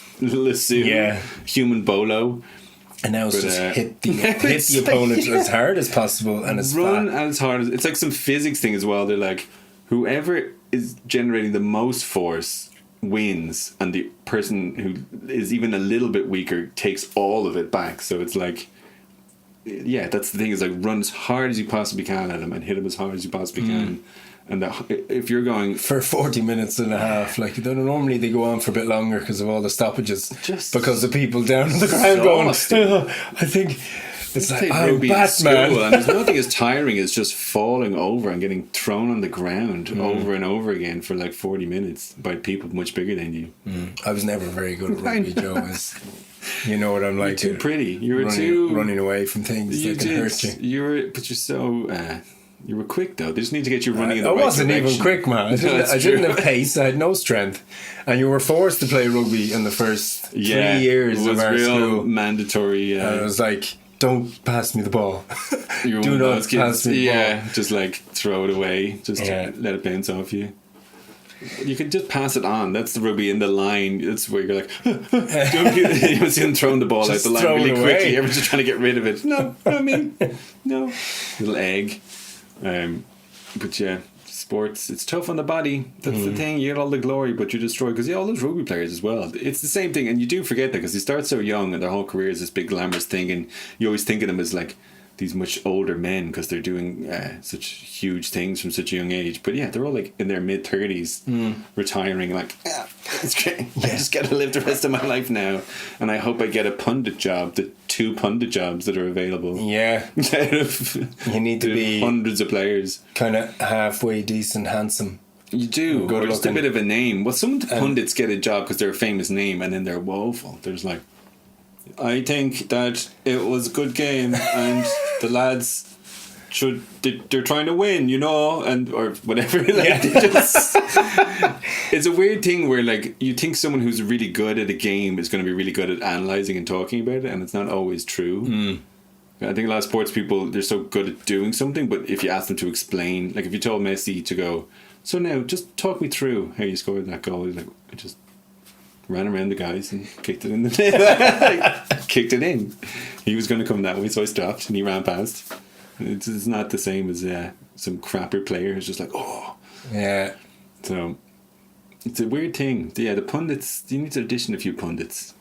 human bolo. And now it's just hit the opponent as hard as possible and as run as hard as it's like some physics thing as well. They're like whoever is generating the most force wins, and the person who is even a little bit weaker takes all of it back. So it's like, that's the thing. Is like run as hard as you possibly can at him and hit him as hard as you possibly can. And if you're going for 40 minutes and a half, like normally they go on for a bit longer because of all the stoppages, because the people down on the ground going, I think. It's like I'm Batman. And there's nothing as tiring as just falling over and getting thrown on the ground over and over again for like 40 minutes by people much bigger than you. I was never very good at rugby, Joe. You know what I'm like. You're too pretty. You were running away from things that can hurt you. But you're so. You were quick though. They just need to get you running in the right direction. direction. I wasn't even quick, man. I didn't have pace. I had no strength, and you were forced to play rugby in the first 3 years of our school. Mandatory. And it was like, don't pass me the ball. Do not pass me the ball. Just like throw it away. Just let it bounce off you. You can just pass it on. That's the rugby in the line. That's where you're like, you see them throwing the ball out the line really quickly. Everyone's just trying to get rid of it. No. Little egg. But sports, it's tough on the body. That's the thing. You get all the glory, but you're destroyed because all those rugby players as well. It's the same thing, and you do forget that because they start so young and their whole career is this big glamorous thing, and you always think of them as like these much older men because they're doing such huge things from such a young age. But they're all like in their mid-30s, retiring. Like, it's great. I just got to live the rest of my life now, and I hope I get a pundit job. The 2 pundit jobs that are available. Yeah, you need to be hundreds of players, kind of halfway decent, handsome. You do, or just a bit of a name. Well, some of the pundits get a job because they're a famous name, and then they're woeful. There's like, I think that it was a good game, and the lads they're trying to win, and or whatever. It's a weird thing where like you think someone who's really good at a game is going to be really good at analysing and talking about it, and it's not always true. I think a lot of sports people, they're so good at doing something, but if you ask them to explain, like if you told Messi to go, so now just talk me through how you scored that goal, he's like, I just ran around the guys and kicked it in the net. Kicked it in. He was going to come that way, so I stopped and he ran past. It's not the same as some crapper player who's just like, oh. Yeah. So it's a weird thing. Yeah, the pundits, you need to audition a few pundits.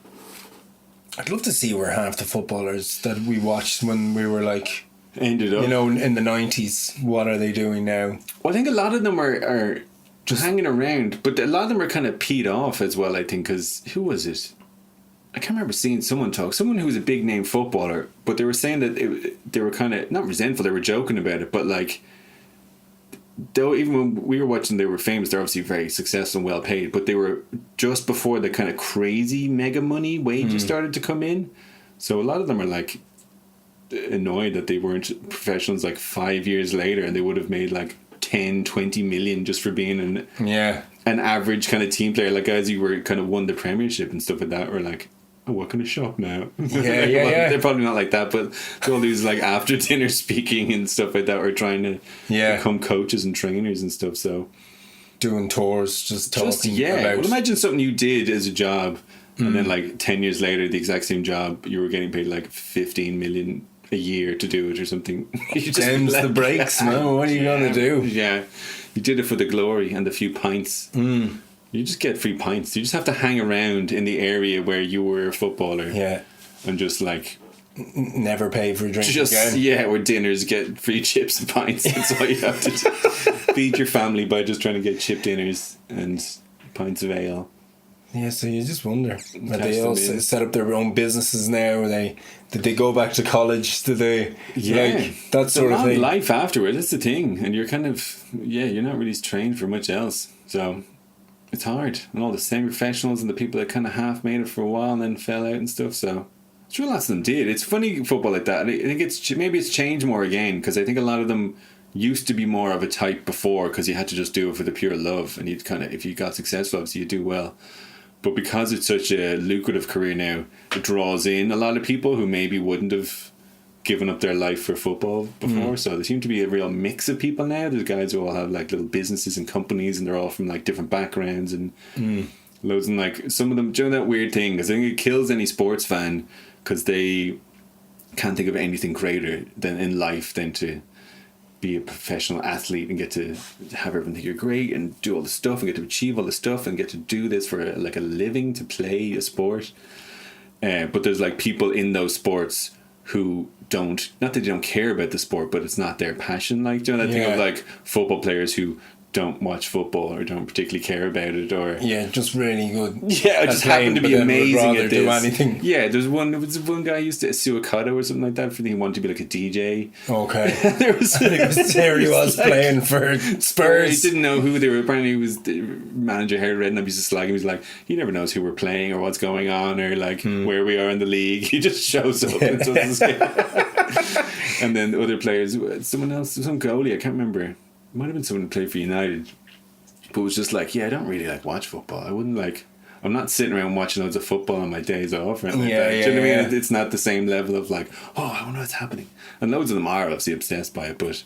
I'd love to see where half the footballers that we watched when we were like ended up, in the 90s, what are they doing now? Well, I think a lot of them are just hanging around, but a lot of them are kind of peed off as well, I think, because who was it? I can't remember seeing someone who was a big name footballer, but they were saying that they were kind of not resentful, they were joking about it, but like, though even when we were watching, they were famous, they're obviously very successful and well paid, but they were just before the kind of crazy mega money wages started to come in. So a lot of them are like annoyed that they weren't professionals like 5 years later, and they would have made like 10-20 million just for being an average kind of team player. Like guys who were kind of won the Premiership and stuff like that were like, I work in a shop now. They're probably not like that, but all these like after dinner speaking and stuff like that, or trying to become coaches and trainers and stuff. So doing tours, just talking about. Well, imagine something you did as a job, and then like 10 years later, the exact same job, you were getting paid like 15 million a year to do it or something. You just the brakes, man. What are you gonna do? Yeah, you did it for the glory and the few pints. You just get free pints. You just have to hang around in the area where you were a footballer. Yeah. And just like never pay for a drink again. Yeah, or dinners, get free chips and pints. That's all you have to do. Feed your family by just trying to get chip dinners and pints of ale. Yeah, so you just wonder. They all set up their own businesses now. Did they go back to college? Did they? Like, that sort of thing. Life afterwards, that's the thing. And you're kind of, you're not really trained for much else. So it's hard. And all the same professionals and the people that kind of half made it for a while and then fell out and stuff. So it's sure lots of them did. It's funny football like that. And I think maybe it's changed more again, because I think a lot of them used to be more of a type before, because you had to just do it for the pure love, and you'd kind of, if you got successful, obviously you do well. But because it's such a lucrative career now, it draws in a lot of people who maybe wouldn't have given up their life for football before. So there seems to be a real mix of people now. There's guys who all have like little businesses and companies, and they're all from like different backgrounds and loads, and like some of them doing that weird thing, because I think it kills any sports fan, because they can't think of anything greater than in life than to be a professional athlete and get to have everyone think you're great and do all the stuff and get to achieve all the stuff and get to do this for like a living, to play a sport. But there's like people in those sports who don't, not that they don't care about the sport, but it's not their passion. Like, do you know that thing of like football players who don't watch football or don't particularly care about it, or just really good. I just happen to be amazing at this. Do anything. Yeah, there was one guy who used to Suicado or something like that. For he wanted to be like a DJ. Okay. there he was like, playing for Spurs. He didn't know who they were. Apparently, he was the manager. Harry Redknapp used to slag him. He was like, he never knows who we're playing or what's going on or like where we are in the league. He just shows up and does his game. And then other players, someone else, some goalie, I can't remember. Might have been someone who played for United, but was just like, I don't really like watch football. I wouldn't like, I'm not sitting around watching loads of football on my days off or anything like that. Do you know what I mean? It's not the same level of like, I wonder what's happening. And loads of them are obviously obsessed by it, but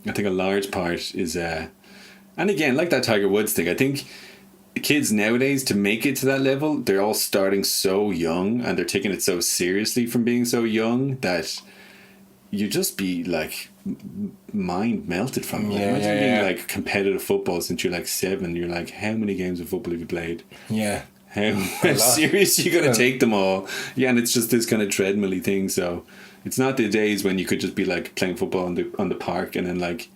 I think a large part is, and again, like that Tiger Woods thing, I think kids nowadays, to make it to that level, they're all starting so young and they're taking it so seriously from being so young that you just be like mind melted from it. Imagine being like competitive football since you're like 7. You're like, how many games of football have you played? Yeah. How serious are you going to take them all? Yeah, and it's just this kind of treadmill-y thing. So it's not the days when you could just be like playing football on the park and then like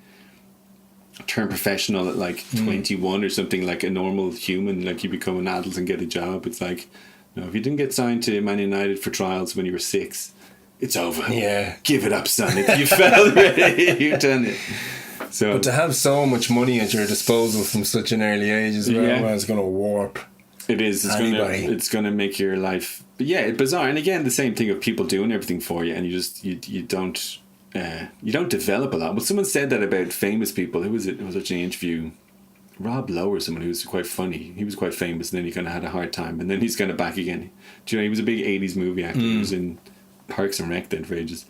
turn professional at like 21 or something, like a normal human, like you become an adult and get a job. It's like, no, if you didn't get signed to Man United for trials when you were 6, it's over. Yeah. Give it up, son. You fell already. You've done it. So, but to have so much money at your disposal from such an early age as well, it's going to warp. It is. It's going to make your life. But yeah, it's bizarre. And again, the same thing of people doing everything for you, and you don't you don't develop a lot. Well, someone said that about famous people. Who was it? It was actually an interview. Rob Lowe or someone who was quite funny. He was quite famous, and then he kind of had a hard time, and then he's kind of back again. Do you know, he was a big 80s movie actor. He was in Parks and Rec then for ages.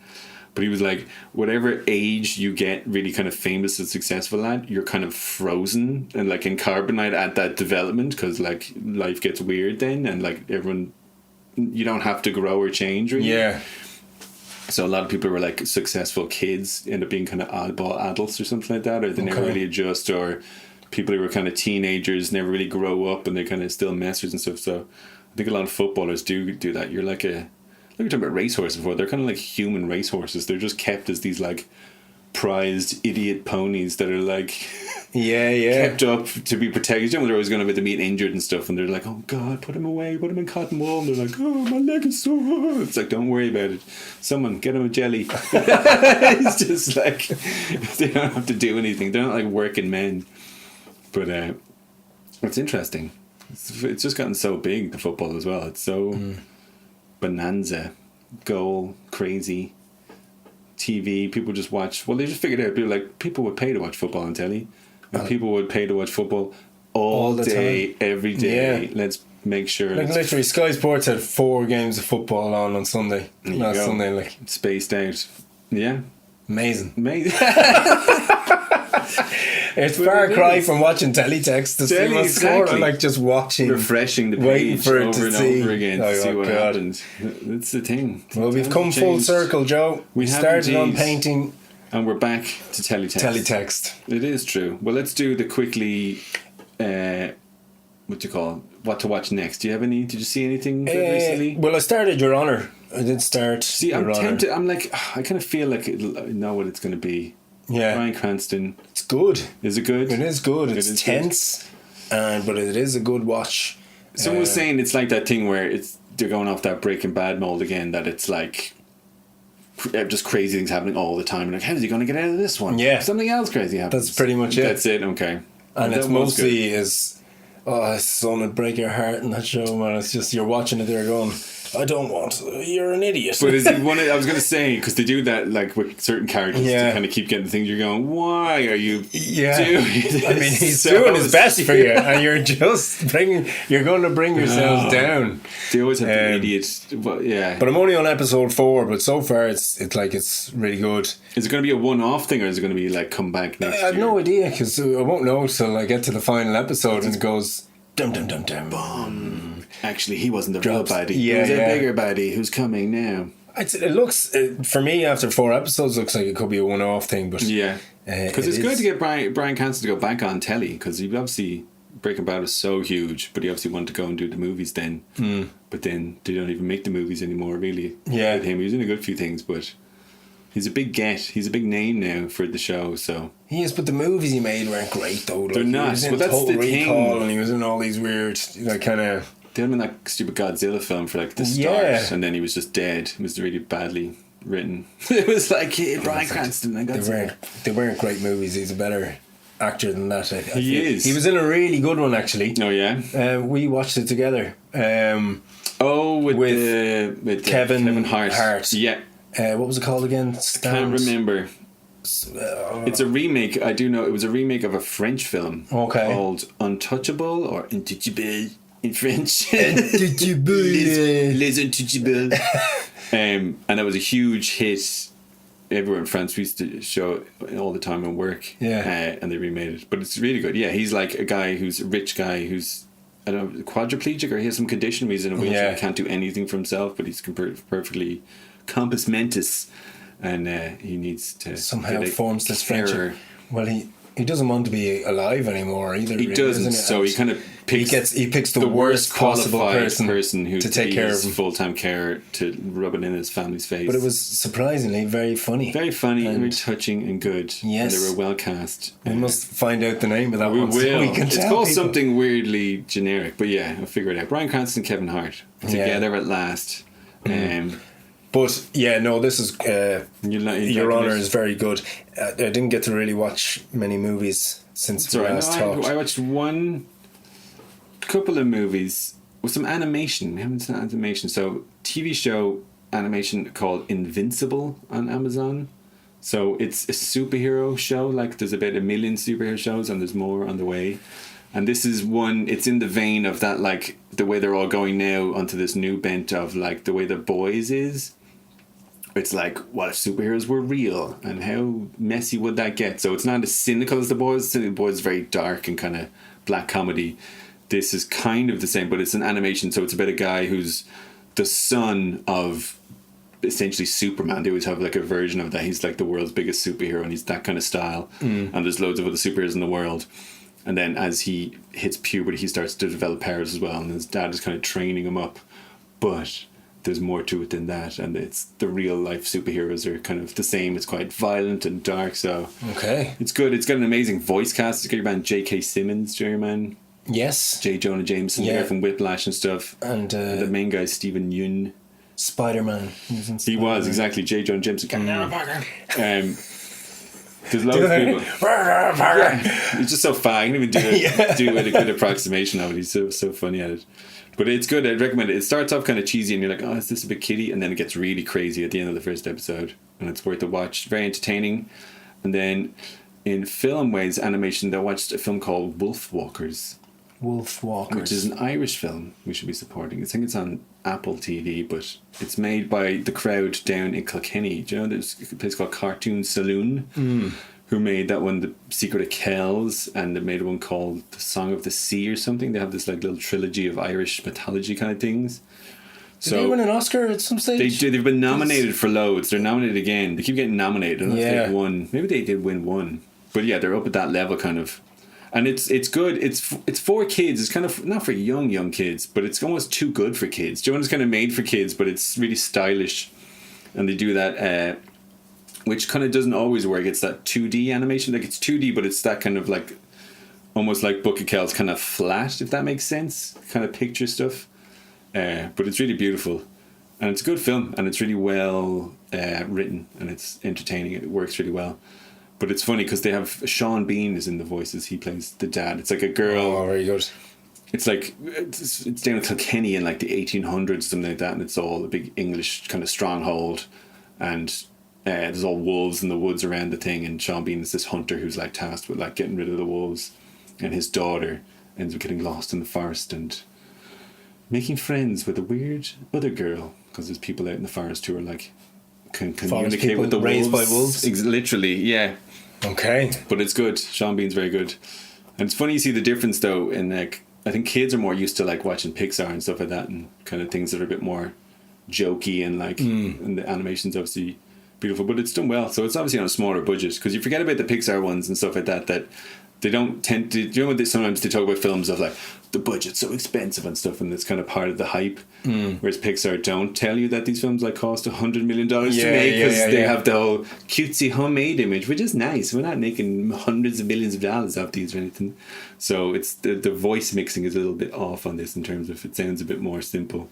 But he was like, whatever age you get really kind of famous and successful at, you're kind of frozen and like in carbonite at that development, because like life gets weird then, and like everyone, you don't have to grow or change really. Yeah. So a lot of people were like successful kids end up being kind of oddball adults or something like that, or they never really adjust, or people who were kind of teenagers never really grow up and they're kind of still messers and stuff. So I think a lot of footballers do that. You're like we were talking about racehorses before. They're kind of like human racehorses. They're just kept as these like prized idiot ponies that are like kept up to be protected. You know, they're always going to be meeting injured and stuff, and they're like, oh God, put him away, put him in cotton wool. And they're like, oh, my leg is so hard. It's like, don't worry about it. Someone get him a jelly. It's just like they don't have to do anything. They're not like working men. But it's interesting. It's just gotten so big, the football as well. It's so bonanza, goal, crazy, TV. People just watch. Well, they just figured out. People would pay to watch football on telly, and people would pay to watch football all the day, time. Every day. Yeah. Let's make sure. Like literally, Sky Sports had 4 games of football on Sunday. Last Sunday, like spaced out. Yeah, amazing. It's far cry from watching teletext to see what's scored, like just watching, refreshing the page for it over and over again to see what happens. That's the thing. Well, we've come full circle, Joe. We started on painting, and we're back to teletext. It is true. Well, let's do the quickly. What to watch next? Do you have any? Did you see anything good recently? Well, I started Your Honor. I did start. See, I'm tempted. I'm like, I kind of feel like I know what it's going to be. Yeah, Bryan Cranston. It's good. Is it good? It is good. It's tense, but it is a good watch. Someone was saying it's like that thing where they're going off that Breaking Bad mold again. That it's like just crazy things happening all the time. Like, how's he going to get out of this one? Yeah, something else crazy happens. That's pretty much it. That's it. Okay, and it's mostly his son would break your heart in that show, man. It's just you're watching it there going, I don't want. You're an idiot. But is he one? I was going to say, because they do that like with certain characters to kind of keep getting things. You're going, why are you doing this? I mean, he's doing his best for you, and you're just you're going to bring yourselves down. They always have the idiots. But I'm only on episode 4, but so far it's really good. Is it going to be a one-off thing, or is it going to be like come back next year? I have no idea, because I won't know till I get to the final episode and it goes dum dum dum dum boom. Actually, he wasn't the real baddie. He was a bigger baddie who's coming now. It looks, for me, after 4 episodes, looks like it could be a one-off thing. But because it's good to get Bryan Cranston to go back on telly, because he obviously, Breaking Bad was so huge, but he obviously wanted to go and do the movies then. But then they don't even make the movies anymore, really. Yeah. With him, he was in a good few things, but he's a big get. He's a big name now for the show, so. He is, but the movies he made weren't great, though. They're not. He was in well, that's Total the Recall, thing. and he was in all these weird, kind of. They had him in that stupid Godzilla film for like the start, and then he was just dead. It was really badly written. It was like, hey, Bryan Cranston and Godzilla. They weren't great movies. He's a better actor than that. He is. He was in a really good one, actually. Oh yeah. We watched it together. With Kevin Hart. Yeah. What was it called again? Can't remember. It's a remake. I do know it was a remake of a French film called Untouchable or Intouchable in French. Untouchable. Les Untouchables. And it was a huge hit everywhere in France. We used to show it all the time at work. Yeah. And they remade it. But it's really good. Yeah, he's like a guy who's a rich guy who's, I don't know, quadriplegic, or he has some condition where he's in a wheelchair and can't do anything for himself, but he's perfectly compass mentis. And he needs to somehow forms this friendship. Well, he doesn't want to be alive anymore either. He doesn't. So he kind of picks. He picks the worst possible person who to take care of him. Full-time care to rub it in his family's face. But it was surprisingly very funny. Very funny and very touching and good. Yes, and they were well cast. We must find out the name of that one. We will. So we can it's tell called people. something weirdly generic, but yeah, I'll figure it out. Bryan Cranston, Kevin Hart together at last. But yeah, no, this is Your Honor is very good. I didn't get to really watch many movies since we last talked. I watched couple of movies with some animation. We haven't seen animation, so TV show animation called Invincible on Amazon. So it's a superhero show. Like there's about 1 million superhero shows, and there's more on the way. And this is one. It's in the vein of that, like the way they're all going now onto this new bent of like the way The Boys is. It's like, what if superheroes were real, and how messy would that get? So it's not as cynical as The Boys. The Boys is very dark and kind of black comedy. This is kind of the same, but it's an animation. So it's about a guy who's the son of essentially Superman. They always have like a version of that. He's like the world's biggest superhero, and he's that kind of style. And there's loads of other superheroes in the world. And then as he hits puberty, he starts to develop powers as well. And his dad is kind of training him up. But there's more to it than that. And it's the real life superheroes are kind of the same. It's quite violent and dark. So it's good. It's got an amazing voice cast. It's got your man J.K. Simmons, your man. Yes. J. Jonah Jameson, the guy from Whiplash and stuff. And the main guy, Stephen Yeun. Spider-Man. He was, exactly. J. Jonah Jameson. There's loads of people. He's just so fine. He can even do a good approximation of it. He's so funny at it. But it's good. I'd recommend it. It starts off kind of cheesy and you're like, oh, is this a bit kiddie? And then it gets really crazy at the end of the first episode. And it's worth a watch. Very entertaining. And then in film ways, animation, I watched a film called Wolfwalkers. Which is an Irish film we should be supporting. I think it's on Apple TV, but it's made by the crowd down in Kilkenny. Do you know there's a place called Cartoon Saloon who made that one, The Secret of Kells, and they made one called The Song of the Sea or something. They have this like little trilogy of Irish mythology kind of things. Did they win an Oscar at some stage? They've been nominated for loads. They're nominated again. They keep getting nominated. I don't know if they've won. Maybe they did win one. But yeah, they're up at that level kind of. And it's good. It's for kids. It's kind of not for young kids, but it's almost too good for kids. Joanna's kind of made for kids, but it's really stylish, and they do that, which kind of doesn't always work. It's that 2D animation, like it's 2D, but it's that kind of like almost like Book of Kells, kind of flat, if that makes sense, kind of picture stuff. But it's really beautiful, and it's a good film, and it's really well written, and it's entertaining. It works really well. But it's funny because they have Sean Bean is in the voices. He plays the dad. It's like a girl. Oh, very good. It's like it's down in Kilkenny in like the 1800s, something like that, and it's all a big English kind of stronghold, and there's all wolves in the woods around the thing. And Sean Bean is this hunter who's like tasked with like getting rid of the wolves, and his daughter ends up getting lost in the forest and making friends with a weird other girl because there's people out in the forest who are like can communicate with the raised wolves. By wolves. Literally, yeah. Okay. But it's good. Sean Bean's very good. And it's funny you see the difference though in like, I think kids are more used to like watching Pixar and stuff like that and kind of things that are a bit more jokey and like and the animation's obviously beautiful, but it's done well. So it's obviously on a smaller budget because you forget about the Pixar ones and stuff like that they don't tend to, you know, sometimes they talk about films of like the budget's so expensive and stuff, and it's kind of part of the hype. Whereas Pixar don't tell you that these films like cost $100 million to make because they have the whole cutesy homemade image, which is nice. We're not making hundreds of millions of dollars off these or anything. So it's the voice mixing is a little bit off on this in terms of it sounds a bit more simple.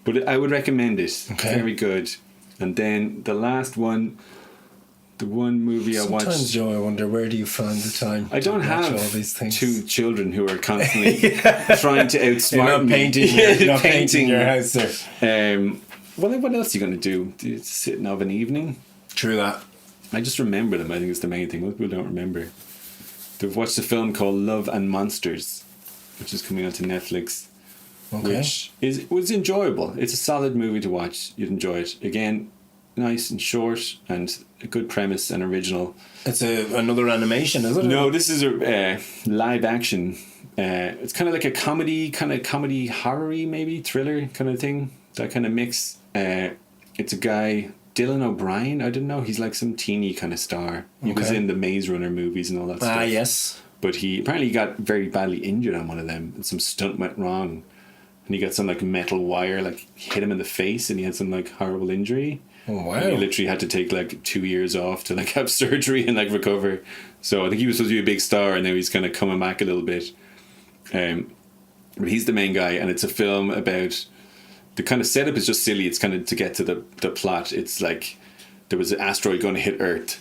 But I would recommend it. Okay. Very good. And then the last one. The one movie I watched. Sometimes, Joe, I wonder where do you find the time? I don't have all these things. Two children who are constantly trying to outsmart You're not painting. You're not painting your house there. Well, what else are you going to do? Sitting of an evening? True that. I just remember them. I think it's the main thing. Most people don't remember. They've watched a film called Love and Monsters, which is coming onto Netflix. Okay. Which was enjoyable. It's a solid movie to watch. You'd enjoy it. Again, nice and short and a good premise and original. It's another animation, isn't it? No, this is a live action. It's kind of like a comedy horror-y maybe, thriller kind of thing. That kind of mix. It's a guy, Dylan O'Brien, I don't know, he's like some teeny kind of star. He was in the Maze Runner movies and all that stuff. Yes. But he apparently got very badly injured on one of them and some stunt went wrong. And he got some like metal wire like hit him in the face and he had some like horrible injury. Oh, wow. And he literally had to take like 2 years off to like have surgery and like recover. So I think he was supposed to be a big star and now he's kind of coming back a little bit. But he's the main guy and it's a film about the kind of setup is just silly. It's kind of to get to the plot. It's like there was an asteroid going to hit Earth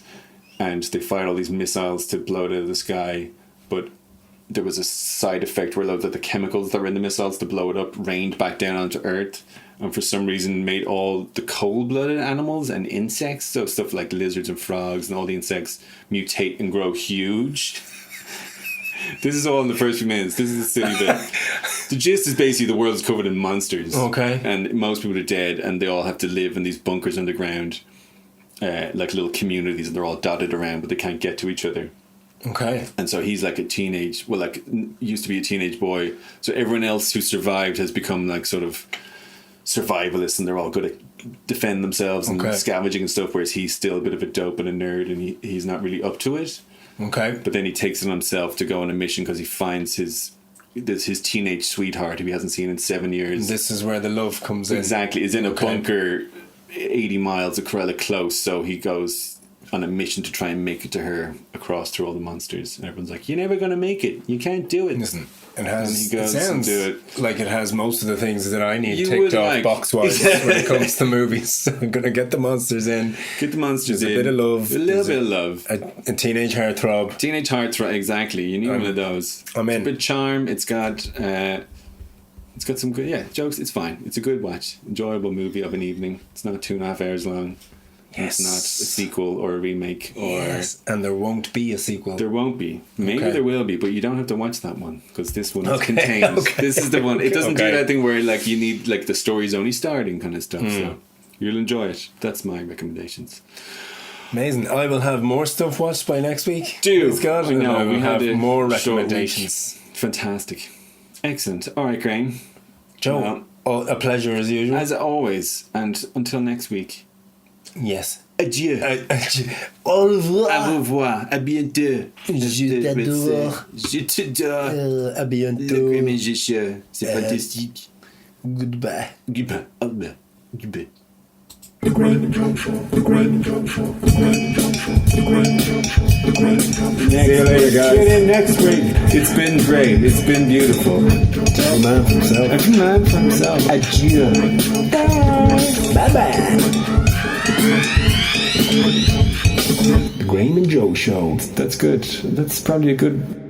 and they fired all these missiles to blow it out of the sky, but there was a side effect where the chemicals that were in the missiles to blow it up rained back down onto Earth, and for some reason made all the cold-blooded animals and insects, so stuff like lizards and frogs and all the insects, mutate and grow huge. This is all in the first few minutes. This is the silly bit. The gist is basically the world is covered in monsters. Okay. And most people are dead, and they all have to live in these bunkers underground, like little communities, and they're all dotted around, but they can't get to each other. Okay. And so he's like used to be a teenage boy. So everyone else who survived has become like sort of survivalists, and they're all good at defend themselves and scavenging and stuff, whereas he's still a bit of a dope and a nerd, and he's not really up to it. Okay. But then he takes it on himself to go on a mission because he finds his teenage sweetheart who he hasn't seen in 7 years. This is where the love comes in. Exactly. Is in a bunker 80 miles close, so he goes on a mission to try and make it to her across through all the monsters. And everyone's like, you're never going to make it. You can't do it. Listen, it sounds like it has most of the things that I need ticked off box-wise when it comes to movies. So I'm going to get the monsters in. Get the monsters in. A bit of love. A little bit of love. A teenage heartthrob. Teenage heartthrob, exactly. You need one of those. I'm in. It's a bit charm. It's got some good, jokes. It's fine. It's a good watch. Enjoyable movie of an evening. It's not 2.5 hours long. Yes. It's not a sequel or a remake. And there won't be a sequel. There won't be. Maybe there will be, but you don't have to watch that one because this one is contained. This is the one. It doesn't do that thing where like you need like the story's only starting kind of stuff. So you'll enjoy it. That's my recommendations. Amazing. I will have more stuff watched by next week. I know. We have more recommendations. Fantastic. Excellent. All right, Graeme. Joe, a pleasure as usual. As always. And until next week. Yes. Adieu. Adieu. Au revoir. Au revoir. À bientôt. Je t'adore. Je t'adore. À bientôt. Le Graeme et Jessica. C'est fantastique. Goodbye. Goodbye. Goodbye. The Graeme and Joe Show. The Graeme and Joe Show. The Graeme and Joe Show. The Graeme and Joe Show. The Graeme and Joe Show. See you later, guys. Tune in next week. It's been great. It's been beautiful. Tell a man for himself. Every man for himself. Adieu. Bye bye. The Graeme and Joe Show. That's good. That's probably a good